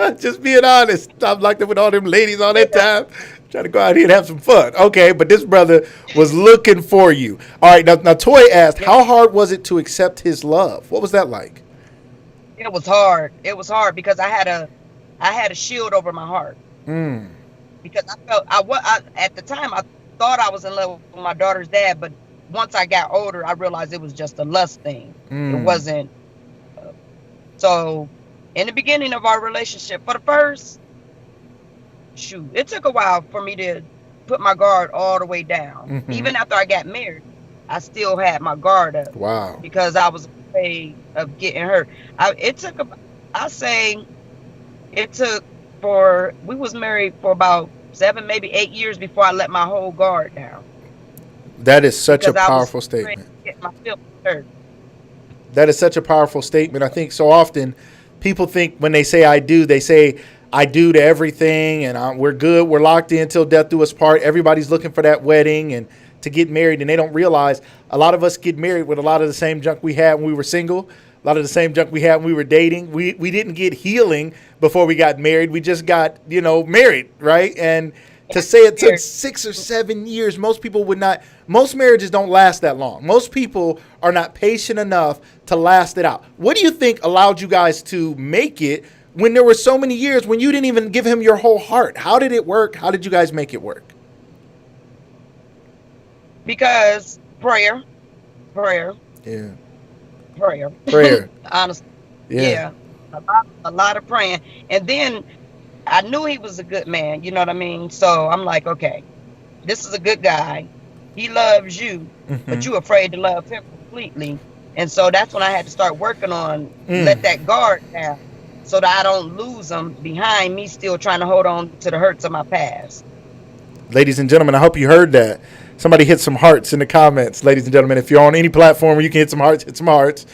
got Just being honest. I'm locked up with all them ladies all that time. Trying to go out here and have some fun. Okay, but this brother was looking for you. All right, now Toy asked, how hard was it to accept his love? What was that like? It was hard. It was hard because I had a shield over my heart. Because I felt at the time I thought I was in love with my daughter's dad, but once I got older, I realized it was just a lust thing. It wasn't. So, in the beginning of our relationship, for the first, it took a while for me to put my guard all the way down. Even after I got married, I still had my guard up. Wow. Because I was afraid of getting hurt. We was married for about 7, maybe 8 years before I let my whole guard down. That is such a powerful statement. That is such a powerful statement. I think so often people think when they say I do to everything, and we're good, we're locked in till death do us part. Everybody's looking for that wedding and to get married, and they don't realize a lot of us get married with a lot of the same junk we had when we were single, a lot of the same junk we had when we were dating. We didn't get healing before we got married. We just got, married, right? And to say it took 6 or 7 years, most marriages don't last that long. Most people are not patient enough to last it out. What do you think allowed you guys to make it when there were so many years when you didn't even give him your whole heart? How did it work? How did you guys make it work? Because prayer. Yeah. Prayer. Honestly. Yeah. A lot of praying. And then I knew he was a good man. You know what I mean? So I'm like, okay, this is a good guy. He loves you, but you're afraid to love him completely. And so that's when I had to start working on let that guard down so that I don't lose him behind me still trying to hold on to the hurts of my past. Ladies and gentlemen, I hope you heard that. Somebody hit some hearts in the comments, ladies and gentlemen. If you're on any platform where you can hit some hearts, hit some hearts.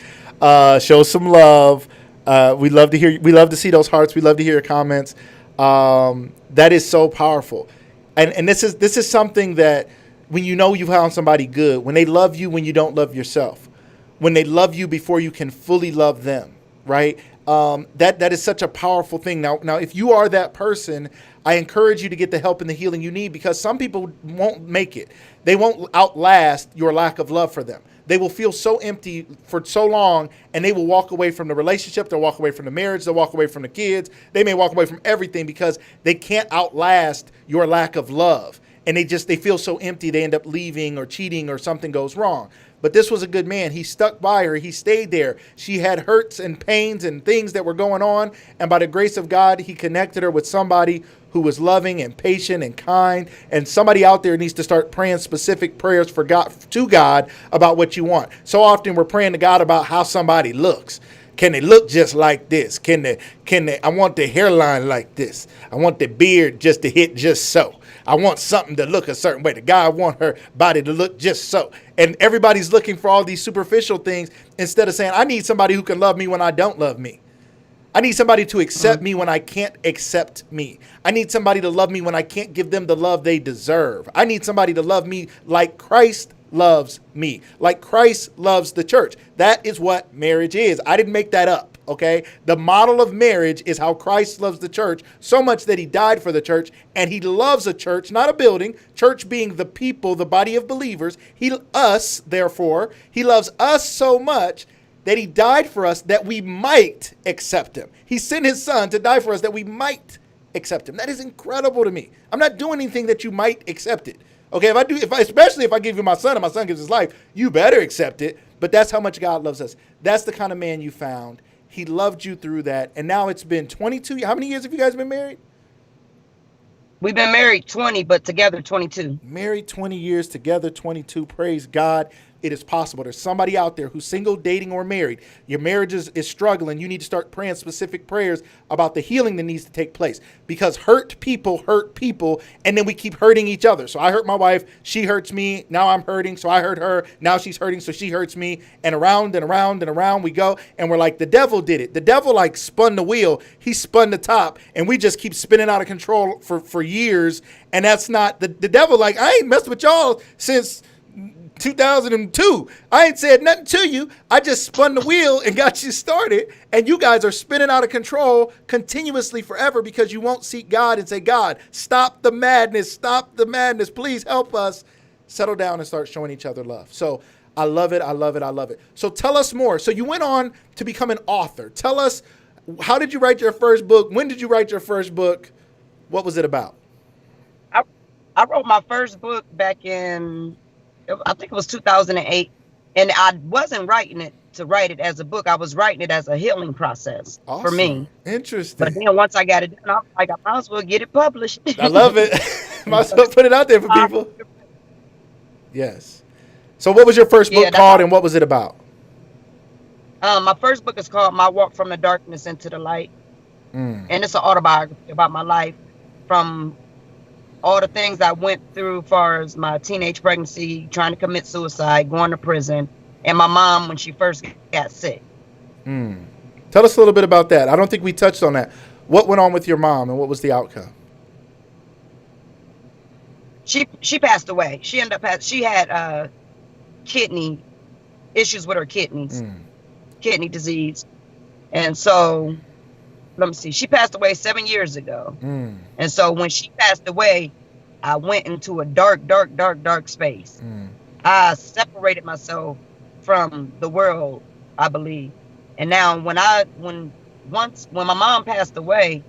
Show some love. We love to hear. We love to see those hearts. We love to hear your comments. That is so powerful, and this is something that when you found somebody good, when they love you when you don't love yourself, when they love you before you can fully love them, right? That is such a powerful thing. Now, if you are that person, I encourage you to get the help and the healing you need, because some people won't make it. They won't outlast your lack of love for them. They will feel so empty for so long, and they will walk away from the relationship. They'll walk away from the marriage. They'll walk away from the kids. They may walk away from everything because they can't outlast your lack of love. And they feel so empty, they end up leaving or cheating or something goes wrong. But this was a good man. He stuck by her. He stayed there. She had hurts and pains and things that were going on. And by the grace of God, he connected her with somebody who was loving and patient and kind. And somebody out there needs to start praying specific prayers to God about what you want. So often we're praying to God about how somebody looks. Can they look just like this? Can they, I want the hairline like this. I want the beard just to hit just so. I want something to look a certain way. The guy want her body to look just so. And everybody's looking for all these superficial things instead of saying, I need somebody who can love me when I don't love me. I need somebody to accept me when I can't accept me. I need somebody to love me when I can't give them the love they deserve. I need somebody to love me like Christ loves me, like Christ loves the church. That is what marriage is. I didn't make that up. Okay, the model of marriage is how Christ loves the church so much that he died for the church, and he loves a church, not a building, church being the people, the body of believers. Therefore, he loves us so much that he died for us that we might accept him. He sent his son to die for us that we might accept him. That is incredible to me. I'm not doing anything that you might accept it. Okay, especially if I give you my son and my son gives his life, you better accept it. But that's how much God loves us. That's the kind of man you found. He loved you through that. And now it's been 22. How many years have you guys been married? We've been married 20, but together 22. Married 20 years, together 22. Praise God. it is possible. There's somebody out there who's single, dating, or married. Your marriage is struggling. You need to start praying specific prayers about the healing that needs to take place, because hurt people, and then we keep hurting each other. So I hurt my wife, she hurts me, now I'm hurting, so I hurt her, now she's hurting, so she hurts me, and around and around and around we go, and we're like, the devil did it. The devil like spun the wheel, he spun the top, and we just keep spinning out of control for years, and that's not, the devil like, I ain't messed with y'all since 2002. I ain't said nothing to you. I just spun the wheel and got you started, and you guys are spinning out of control continuously forever because you won't seek God and say, God, stop the madness, please help us settle down and start showing each other love. So I love it. So tell us more. So you went on to become an author. Tell us, how did you write your first book? When did you write your first book? What was it about? I wrote my first book back in, I think it was 2008, and I wasn't writing it to write it as a book. I was writing it as a healing process for me. Interesting. But then once I got it done, I was like, I might as well get it published. I love it. Might as well put it out there for people. Yes. So what was your first book called, and what was it about? My first book is called My Walk from the Darkness into the Light. And it's an autobiography about my life, from all the things I went through as far as my teenage pregnancy, trying to commit suicide, going to prison, and my mom when she first got sick. Tell us a little bit about that. I don't think we touched on that. What went on with your mom, and what was the outcome? She passed away. She had kidney issues with her kidneys, kidney disease. And so, let me see, she passed away 7 years ago. And so when she passed away, I went into a dark space. I separated myself from the world, I believe. And now when my mom passed away,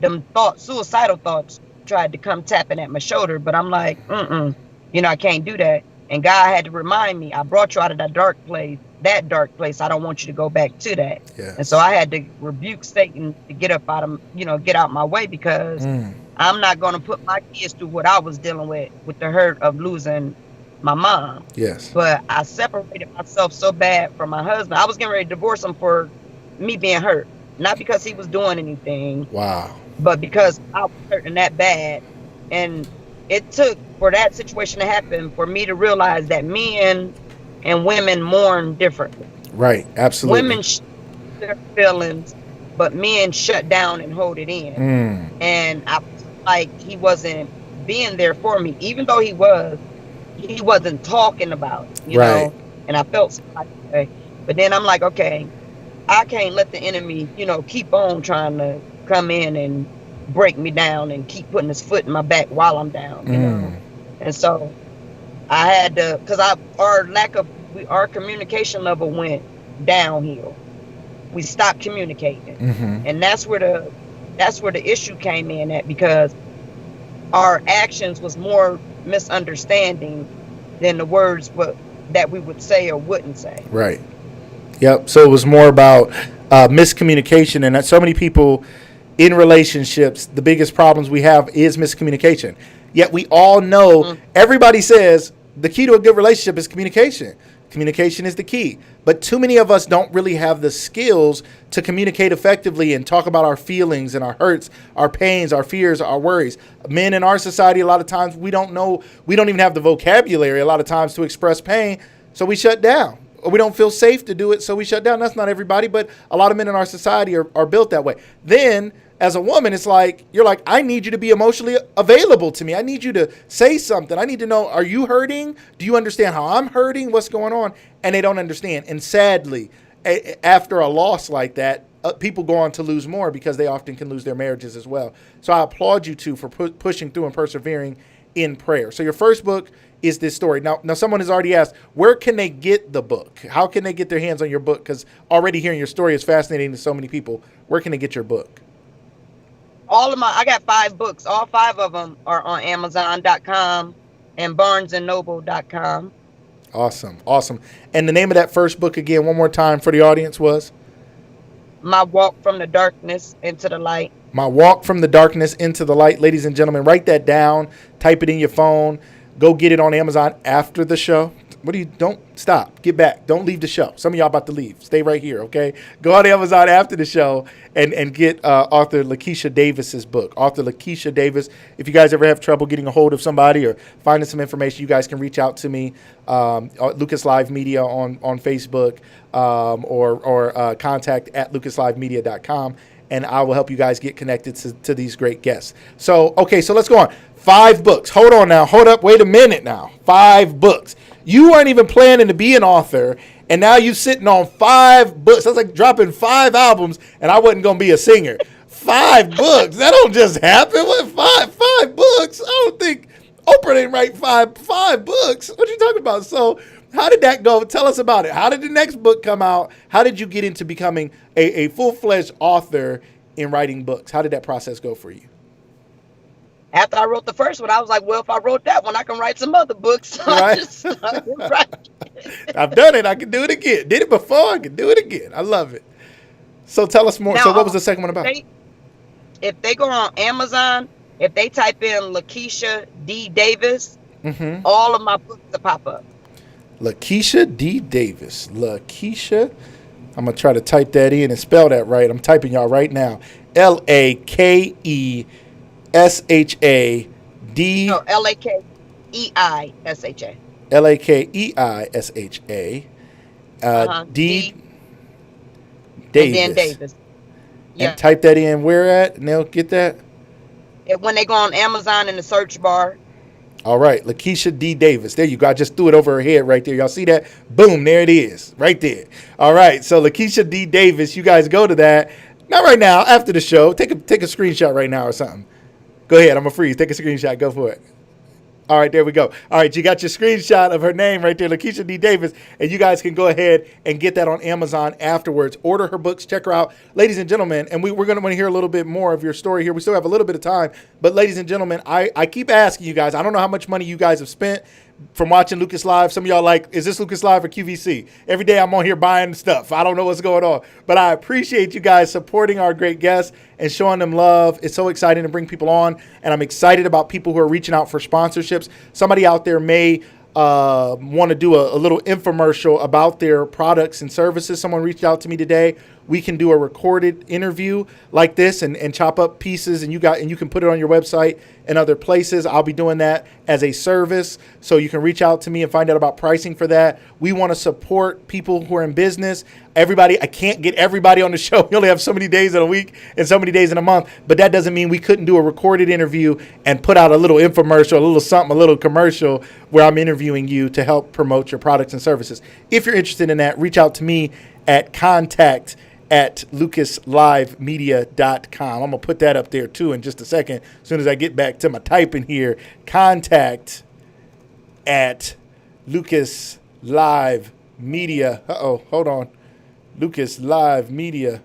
them suicidal thoughts tried to come tapping at my shoulder, but I'm like, I can't do that. And God had to remind me, I brought you out of that dark place. I don't want you to go back to that. And so I had to rebuke Satan to get out my way, because I'm not going to put my kids through what I was dealing with the hurt of losing my mom. But I separated myself so bad from my husband. I was getting ready to divorce him for me being hurt, not because he was doing anything. But because I was hurting that bad. And it took for that situation to happen for me to realize that men and women mourn differently. Right, absolutely. Women their feelings, but men shut down and hold it in. And I was like, he wasn't being there for me, even though he wasn't talking about it, you know. And I felt like that. But then I'm like, okay, I can't let the enemy, keep on trying to come in and break me down and keep putting his foot in my back while I'm down, you know. And so I had to, because our communication level went downhill. We stopped communicating, and that's where the issue came in at, because our actions was more misunderstanding than the words that we would say or wouldn't say. Right. Yep. So it was more about miscommunication, and that so many people in relationships, the biggest problems we have is miscommunication. Yet we all know, everybody says the key to a good relationship is communication. Communication is the key. But too many of us don't really have the skills to communicate effectively and talk about our feelings and our hurts, our pains, our fears, our worries. Men in our society, a lot of times we don't even have the vocabulary a lot of times to express pain, so we shut down. Or we don't feel safe to do it, so we shut down. That's not everybody, but a lot of men in our society are built that way. Then, as a woman, it's like, you're like, I need you to be emotionally available to me. I need you to say something. I need to know, are you hurting? Do you understand how I'm hurting? What's going on? And they don't understand. And sadly, after a loss like that, people go on to lose more, because they often can lose their marriages as well. So I applaud you two for pushing through and persevering in prayer. So your first book is this story. Now someone has already asked, where can they get the book? How can they get their hands on your book? Because already hearing your story is fascinating to so many people. Where can they get your book? I got 5 books. All 5 of them are on Amazon.com and BarnesandNoble.com. Awesome. And the name of that first book again, one more time for the audience, was? My Walk from the Darkness into the Light. My Walk from the Darkness into the Light. Ladies and gentlemen, write that down. Type it in your phone. Go get it on Amazon after the show. don't stop. Get back. Don't leave the show. Some of y'all about to leave. Stay right here, okay? Go on Amazon after the show and get author Lakeisha Davis's book. Author Lakeisha Davis. If you guys ever have trouble getting a hold of somebody or finding some information, you guys can reach out to me, Lucas Live Media on Facebook, or contact at lucaslivemedia.com. And I will help you guys get connected to these great guests. So, okay, so let's go on. 5 books. Hold on now. Hold up. Wait a minute now. 5 books. You weren't even planning to be an author, and now you sitting on 5 books. That's like dropping 5 albums, and I wasn't going to be a singer. 5 books. That don't just happen. What, 5 books? I don't think Oprah didn't write 5 books. What you talking about? So how did that go? Tell us about it. How did the next book come out? How did you get into becoming a full-fledged author in writing books? How did that process go for you? After I wrote the first one, I was like, well, if I wrote that one, I can write some other books. So Right. I just started writing. I've done it. I can do it again. Did it before. I can do it again. I love it. So tell us more. Now, So what was the second one about? If they go on Amazon, if they type in Lakeisha D. Davis, all of my books will pop up. Lakeisha D. Davis. Lakeisha. I'm going to try to type that in and spell that right. I'm typing y'all right now. Lakeisha. No, Lakeisha. Lakeisha. D. Davis. And then Davis. Davis. Yeah. And type that in where at? And they'll get that? When they go on Amazon in the search bar. All right, Lakeisha D. Davis. There you go. I just threw it over her head right there. Y'all see that? Boom, there it is. Right there. All right, so Lakeisha D. Davis, you guys go to that. Not right now, after the show. Take a screenshot right now or something. Go ahead, I'm going to freeze. Take a screenshot. Go for it. All right, there we go. All right, you got your screenshot of her name right there, Lakeisha D. Davis, and you guys can go ahead and get that on Amazon afterwards. Order her books, check her out. Ladies and gentlemen, and we're going to want to hear a little bit more of your story here. We still have a little bit of time, but ladies and gentlemen, I keep asking you guys, I don't know how much money you guys have spent from watching Lucas Live. Some of y'all like, is this Lucas Live or QVC? Every day I'm on here buying stuff. I don't know what's going on, but I appreciate you guys supporting our great guests and showing them love. It's so exciting to bring people on, and I'm excited about people who are reaching out for sponsorships. Somebody out there may want to do a little infomercial about their products and services. Someone reached out to me today. We can do a recorded interview like this and chop up pieces, and you can put it on your website and other places. I'll be doing that as a service, so you can reach out to me and find out about pricing for that. We want to support people who are in business. Everybody, I can't get everybody on the show. We only have so many days in a week and so many days in a month, but that doesn't mean we couldn't do a recorded interview and put out a little infomercial, a little something, a little commercial where I'm interviewing you to help promote your products and services. If you're interested in that, reach out to me at contact@lucaslivemedia.com. I'm going to put that up there too in just a second. As soon as I get back to my typing here, contact@lucaslivemedia. Hold on. Lucas Live Media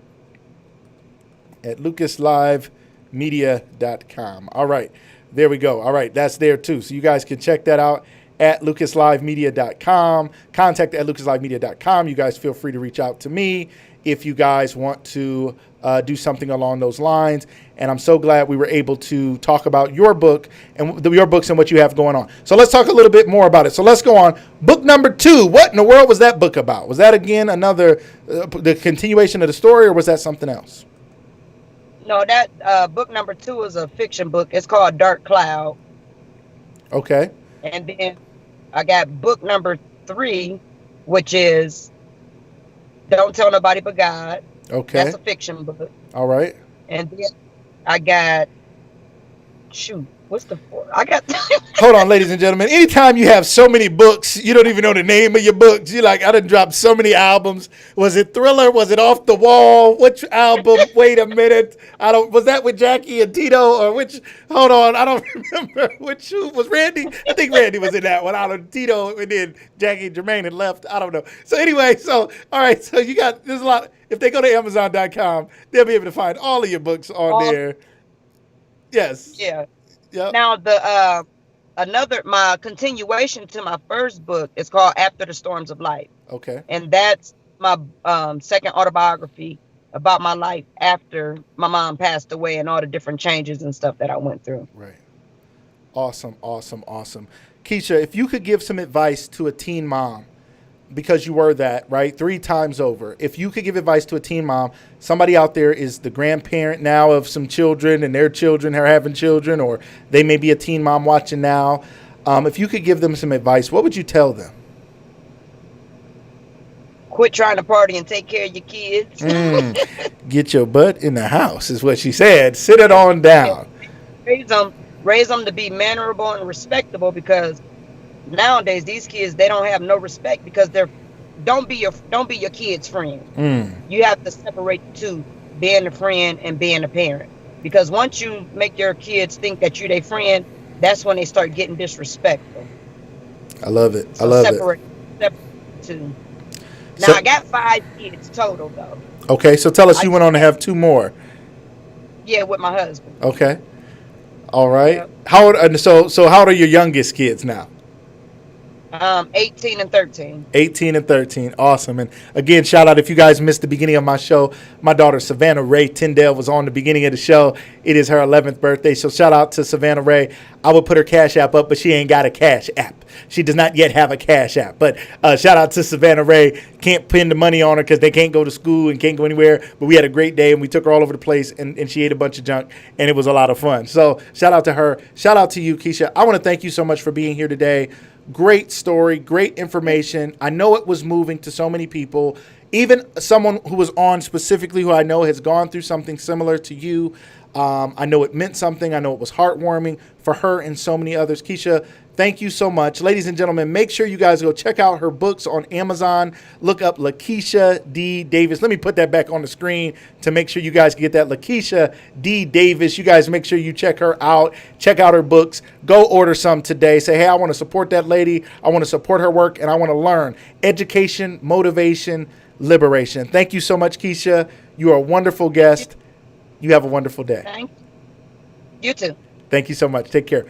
at lucaslivemedia.com. All right, there we go. All right, that's there too. So you guys can check that out at lucaslivemedia.com. Contact at lucaslivemedia.com. You guys feel free to reach out to me if you guys want to do something along those lines. And I'm so glad we were able to talk about your book and your books and what you have going on. So let's talk a little bit more about it. So let's go on. Book number 2. What in the world was that book about? Was that, again, another, the continuation of the story, or was that something else? No, that book number 2 is a fiction book. It's called Dark Cloud. Okay. And then I got book number 3, which is Don't Tell Nobody But God. Okay. That's a fiction book. All right. And then I got, what's the 4th? I got. Hold on, ladies and gentlemen. Anytime you have so many books, you don't even know the name of your books. You're like, I done dropped so many albums. Was it Thriller? Was it Off the Wall? Which album? Wait a minute. Was that with Jackie and Tito, or which? Hold on, I don't remember which was Randy. I think Randy was in that one. I don't know, Tito, and then Jackie and Jermaine had left. I don't know. So anyway, all right. So there's a lot. If they go to Amazon.com, they'll be able to find all of your books on there. Yes. Yeah. Yep. Now my continuation to my first book is called After the Storms of Life. Okay. And that's my second autobiography about my life after my mom passed away and all the different changes and stuff that I went through. Right. Awesome, awesome, awesome. Keisha, if you could give some advice to a teen mom, because you were that, right? 3 times over. If you could give advice to a teen mom, somebody out there is the grandparent now of some children and their children are having children, or they may be a teen mom watching now. If you could give them some advice, what would you tell them? Quit trying to party and take care of your kids. Get your butt in the house is what she said. Sit it on down. Raise them to be mannerable and respectable, because nowadays these kids, they don't have no respect, because don't be your kid's friend. You have to separate the two, being a friend and being a parent, because once you make your kids think that you're their friend, that's when they start getting disrespectful. I love it. So separate the two. Now, I got 5 kids total though. Okay, so tell us, you went on to have 2 more. Yeah, with my husband. Okay. All right. Yep. How old, so how old are your youngest kids now? 18 and 13. 18 and 13. Awesome. And again, shout out, if you guys missed the beginning of my show, my daughter Savannah Ray Tyndale was on the beginning of the show. It is her 11th birthday. So shout out to Savannah Ray. I would put her Cash App up, but she ain't got a Cash App. She does not yet have a Cash App. But shout out to Savannah Ray. Can't pin the money on her because they can't go to school and can't go anywhere. But we had a great day and we took her all over the place, and she ate a bunch of junk, and it was a lot of fun. So shout out to her. Shout out to you, Keisha. I want to thank you so much for being here today. Great story, great information. I know it was moving to so many people. Even someone who was on specifically, who I know has gone through something similar to you. I know it meant something. I know it was heartwarming for her and so many others. Keisha, thank you so much. Ladies and gentlemen, make sure you guys go check out her books on Amazon. Look up Lakeisha D. Davis. Let me put that back on the screen to make sure you guys can get that. Lakeisha D. Davis. You guys make sure you check her out. Check out her books. Go order some today. Say, hey, I want to support that lady. I want to support her work, and I want to learn education, motivation, liberation. Thank you so much, Keisha. You are a wonderful guest. You have a wonderful day. Thank you. You too. Thank you so much. Take care.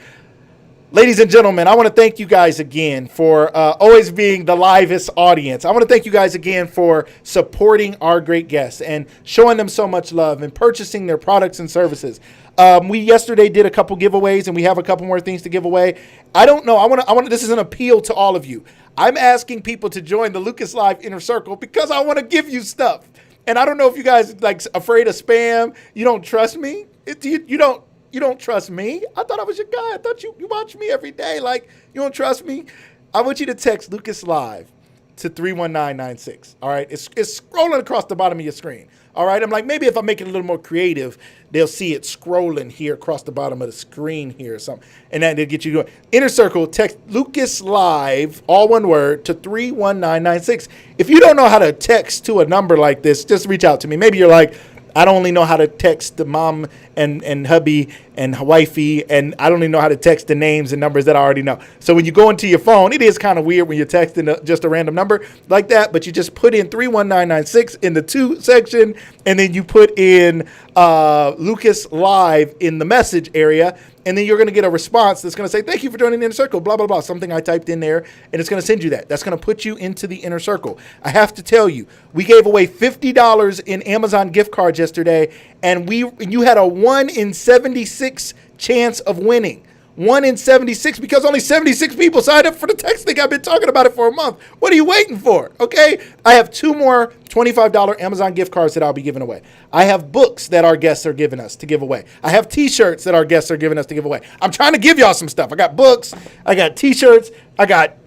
Ladies and gentlemen, I want to thank you guys again for always being the livest audience. I want to thank you guys again for supporting our great guests and showing them so much love and purchasing their products and services. We yesterday did a couple giveaways, and we have a couple more things to give away. I don't know. I want to. This is an appeal to all of you. I'm asking people to join the Lucas Live Inner Circle because I want to give you stuff. And I don't know if you guys like afraid of spam. You don't trust me. You don't trust me. I thought I was your guy. I thought you watch me every day. Like, you don't trust me. I want you to text Lucas Live to 31996. All right. It's scrolling across the bottom of your screen. All right. I'm like, maybe if I make it a little more creative, they'll see it scrolling here across the bottom of the screen here or something. And then they'll get you going. Inner Circle, text Lucas Live, all one word, to 31996. If you don't know how to text to a number like this, just reach out to me. Maybe you're like, I don't only know how to text the mom and hubby and wifey, and I don't even know how to text the names and numbers that I already know. So when you go into your phone, it is kind of weird when you're texting just a random number like that, but you just put in 31996 in the to section, and then you put in Lucas Live in the message area, and then you're going to get a response that's going to say, thank you for joining the Inner Circle, blah, blah, blah, something I typed in there, and it's going to send you that. That's going to put you into the Inner Circle. I have to tell you, we gave away $50 in Amazon gift cards yesterday, and you had a 1 in 76 chance of winning. 1 in 76, because only 76 people signed up for the text thing. I've been talking about it for a month. What are you waiting for? Okay. I have 2 more $25 Amazon gift cards that I'll be giving away. I have books that our guests are giving us to give away. I have t-shirts that our guests are giving us to give away. I'm trying to give y'all some stuff. I got books. I got t-shirts. I got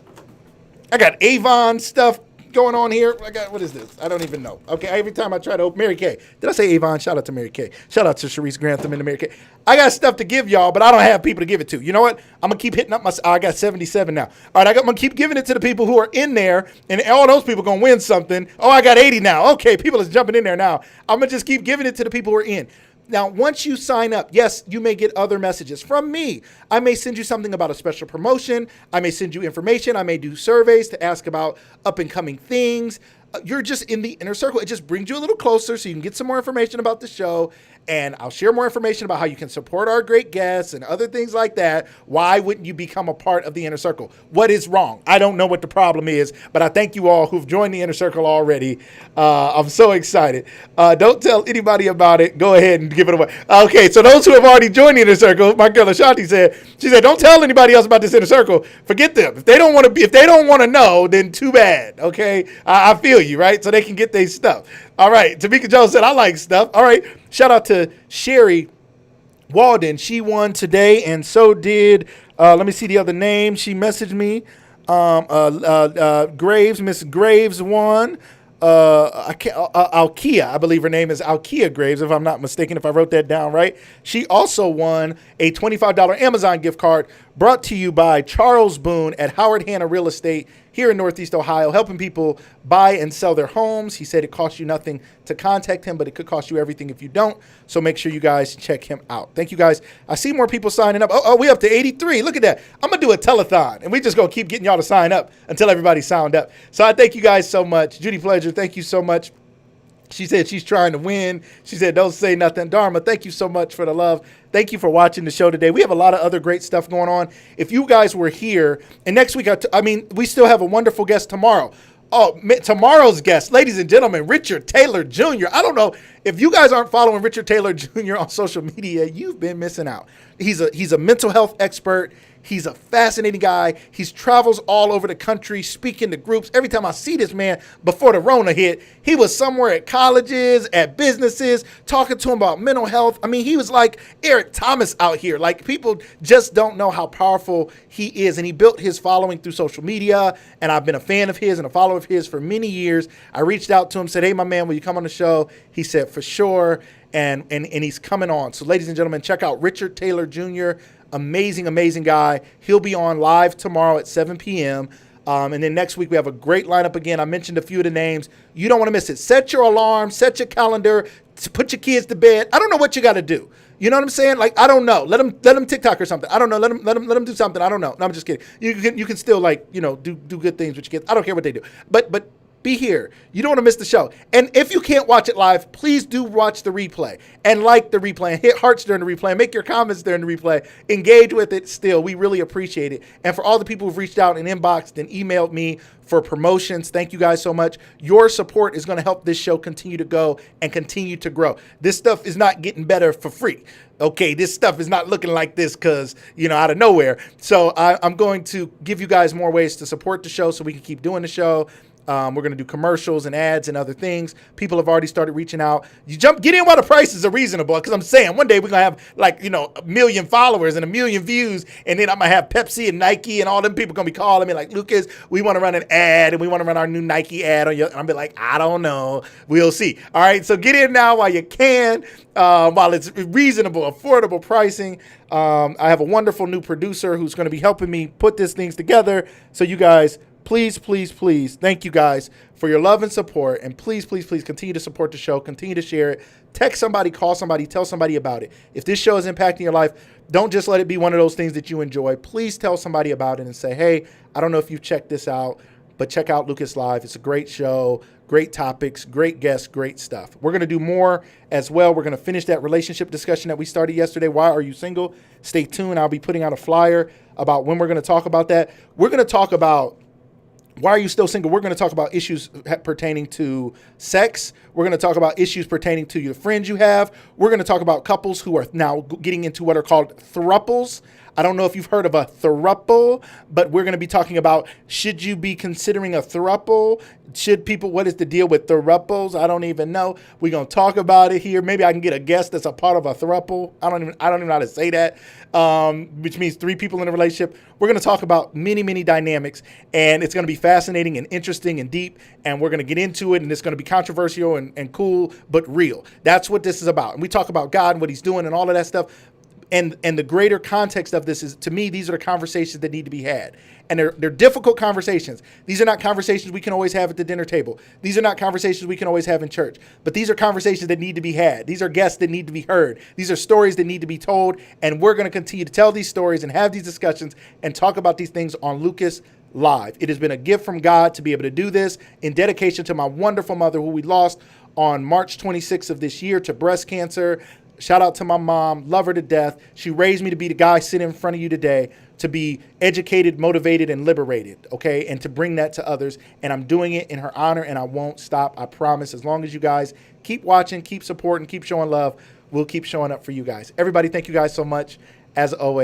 Avon stuff going on here. What is this? I don't even know. Okay, every time I try to open Mary Kay. Did I say Avon? Shout out to Mary Kay. Shout out to Sharice Grantham and the Mary Kay. I got stuff to give y'all, but I don't have people to give it to. You know what? I'm gonna keep hitting up I got 77 now. All right, I'm gonna keep giving it to the people who are in there, and all those people gonna win something. Oh, I got 80 now. Okay, people is jumping in there now. I'm gonna just keep giving it to the people who are in. Now, once you sign up, yes, you may get other messages from me. I may send you something about a special promotion. I may send you information. I may do surveys to ask about up and coming things. You're just in the Inner Circle. It just brings you a little closer so you can get some more information about the show. and I'll share more information about how you can support our great guests and other things like that. Why wouldn't you become a part of the Inner Circle? What is wrong? I don't know what the problem is, but I thank you all who've joined the Inner Circle already. I'm so excited. Don't tell anybody about it. Go ahead and give it away. Okay, so those who have already joined the Inner Circle, my girl Ashanti said, don't tell anybody else about this Inner Circle. Forget them. If they don't want to know, then too bad. Okay, I feel you, right? So they can get their stuff. All right, Tamika Jones said, I like stuff. All right, shout out to Sherry Walden. She won today, and so did, let me see the other name. She messaged me. Graves, Miss Graves won. Alkia, I believe her name is Alkia Graves, if I'm not mistaken, if I wrote that down right. She also won a $25 Amazon gift card brought to you by Charles Boone at Howard Hanna Real Estate here in Northeast Ohio, helping people buy and sell their homes. He said it costs you nothing to contact him, but it could cost you everything if you don't. So make sure you guys check him out. Thank you guys. I see more people signing up. Oh, we up to 83. Look at that. I'm going to do a telethon, and we just going to keep getting y'all to sign up until everybody's signed up. So I thank you guys so much. Judy Pleasure, thank you so much. She said she's trying to win. She said, don't say nothing. Dharma, thank you so much for the love. Thank you for watching the show today. We have a lot of other great stuff going on. If you guys were here, and next week, we still have a wonderful guest tomorrow. Oh, tomorrow's guest, ladies and gentlemen, Richard Taylor Jr. I don't know if you guys aren't following Richard Taylor Jr. on social media, you've been missing out. He's a mental health expert. He's a fascinating guy. He travels all over the country, speaking to groups. Every time I see this man before the Rona hit, he was somewhere at colleges, at businesses, talking to him about mental health. I mean, he was like Eric Thomas out here. Like, people just don't know how powerful he is. And he built his following through social media. And I've been a fan of his and a follower of his for many years. I reached out to him, said, hey, my man, will you come on the show? He said, for sure. And he's coming on. So, ladies and gentlemen, check out Richard Taylor Jr., amazing guy. He'll be on live tomorrow at 7 p.m. And then next week we have a great lineup again. I mentioned a few of the names. You don't want to miss it. Set your alarm, set your calendar, put your kids to bed. I don't know what you got to do. You know what I'm saying? Like, I don't know. Let them TikTok or something. I don't know. Let them do something. I don't know. No, I'm just kidding. You can still, like, do good things with your kids. I don't care what they do. But be here. You don't want to miss the show. And if you can't watch it live, please do watch the replay and like the replay and hit hearts during the replay and make your comments during the replay. Engage with it still. We really appreciate it. And for all the people who've reached out and inboxed and emailed me for promotions, thank you guys so much. Your support is going to help this show continue to go and continue to grow. This stuff is not getting better for free. Okay, this stuff is not looking like this because, out of nowhere. So I'm going to give you guys more ways to support the show so we can keep doing the show. We're going to do commercials and ads and other things. People have already started reaching out. Get in while the prices are reasonable, because I'm saying one day we're going to have a million followers and a million views, and then I'm going to have Pepsi and Nike and all them people going to be calling me like, Lucas, we want to run an ad and we want to run our new Nike ad on you. And I'll be like, I don't know. We'll see. All right, so get in now while you can, while it's reasonable, affordable pricing. I have a wonderful new producer who's going to be helping me put these things together. So you guys, please, thank you guys for your love and support. And please continue to support the show. Continue to share it. Text somebody, call somebody, tell somebody about it. If this show is impacting your life, don't just let it be one of those things that you enjoy. Please tell somebody about it and say, hey, I don't know if you've checked this out, but check out Lucas Live. It's a great show, great topics, great guests, great stuff. We're going to do more as well. We're going to finish that relationship discussion that we started yesterday. Why are you single? Stay tuned. I'll be putting out a flyer about when we're going to talk about that. We're going to talk about why are you still single? We're going to talk about issues pertaining to sex. We're going to talk about issues pertaining to your friends you have. We're going to talk about couples who are now getting into what are called thruples. I don't know if you've heard of a throuple, but we're going to be talking about, should you be considering a throuple? What is the deal with thruples? I don't even know. We're going to talk about it here. Maybe I can get a guest that's a part of a throuple. I don't even know how to say that, which means three people in a relationship. We're going to talk about many dynamics, and it's going to be fascinating and interesting and deep, and we're going to get into it, and it's going to be controversial and cool, but real. That's what this is about. And we talk about God and what he's doing and all of that stuff. And the greater context of this is, to me, these are the conversations that need to be had. And they're difficult conversations. These are not conversations we can always have at the dinner table. These are not conversations we can always have in church. But these are conversations that need to be had. These are guests that need to be heard. These are stories that need to be told. And we're going to continue to tell these stories and have these discussions and talk about these things on Lucas Live. It has been a gift from God to be able to do this in dedication to my wonderful mother, who we lost on March 26th of this year to breast cancer. Shout out to my mom. Love her to death. She raised me to be the guy sitting in front of you today, to be educated, motivated, and liberated, okay? And to bring that to others. And I'm doing it in her honor, and I won't stop. I promise. As long as you guys keep watching, keep supporting, keep showing love, we'll keep showing up for you guys. Everybody, thank you guys so much. As always.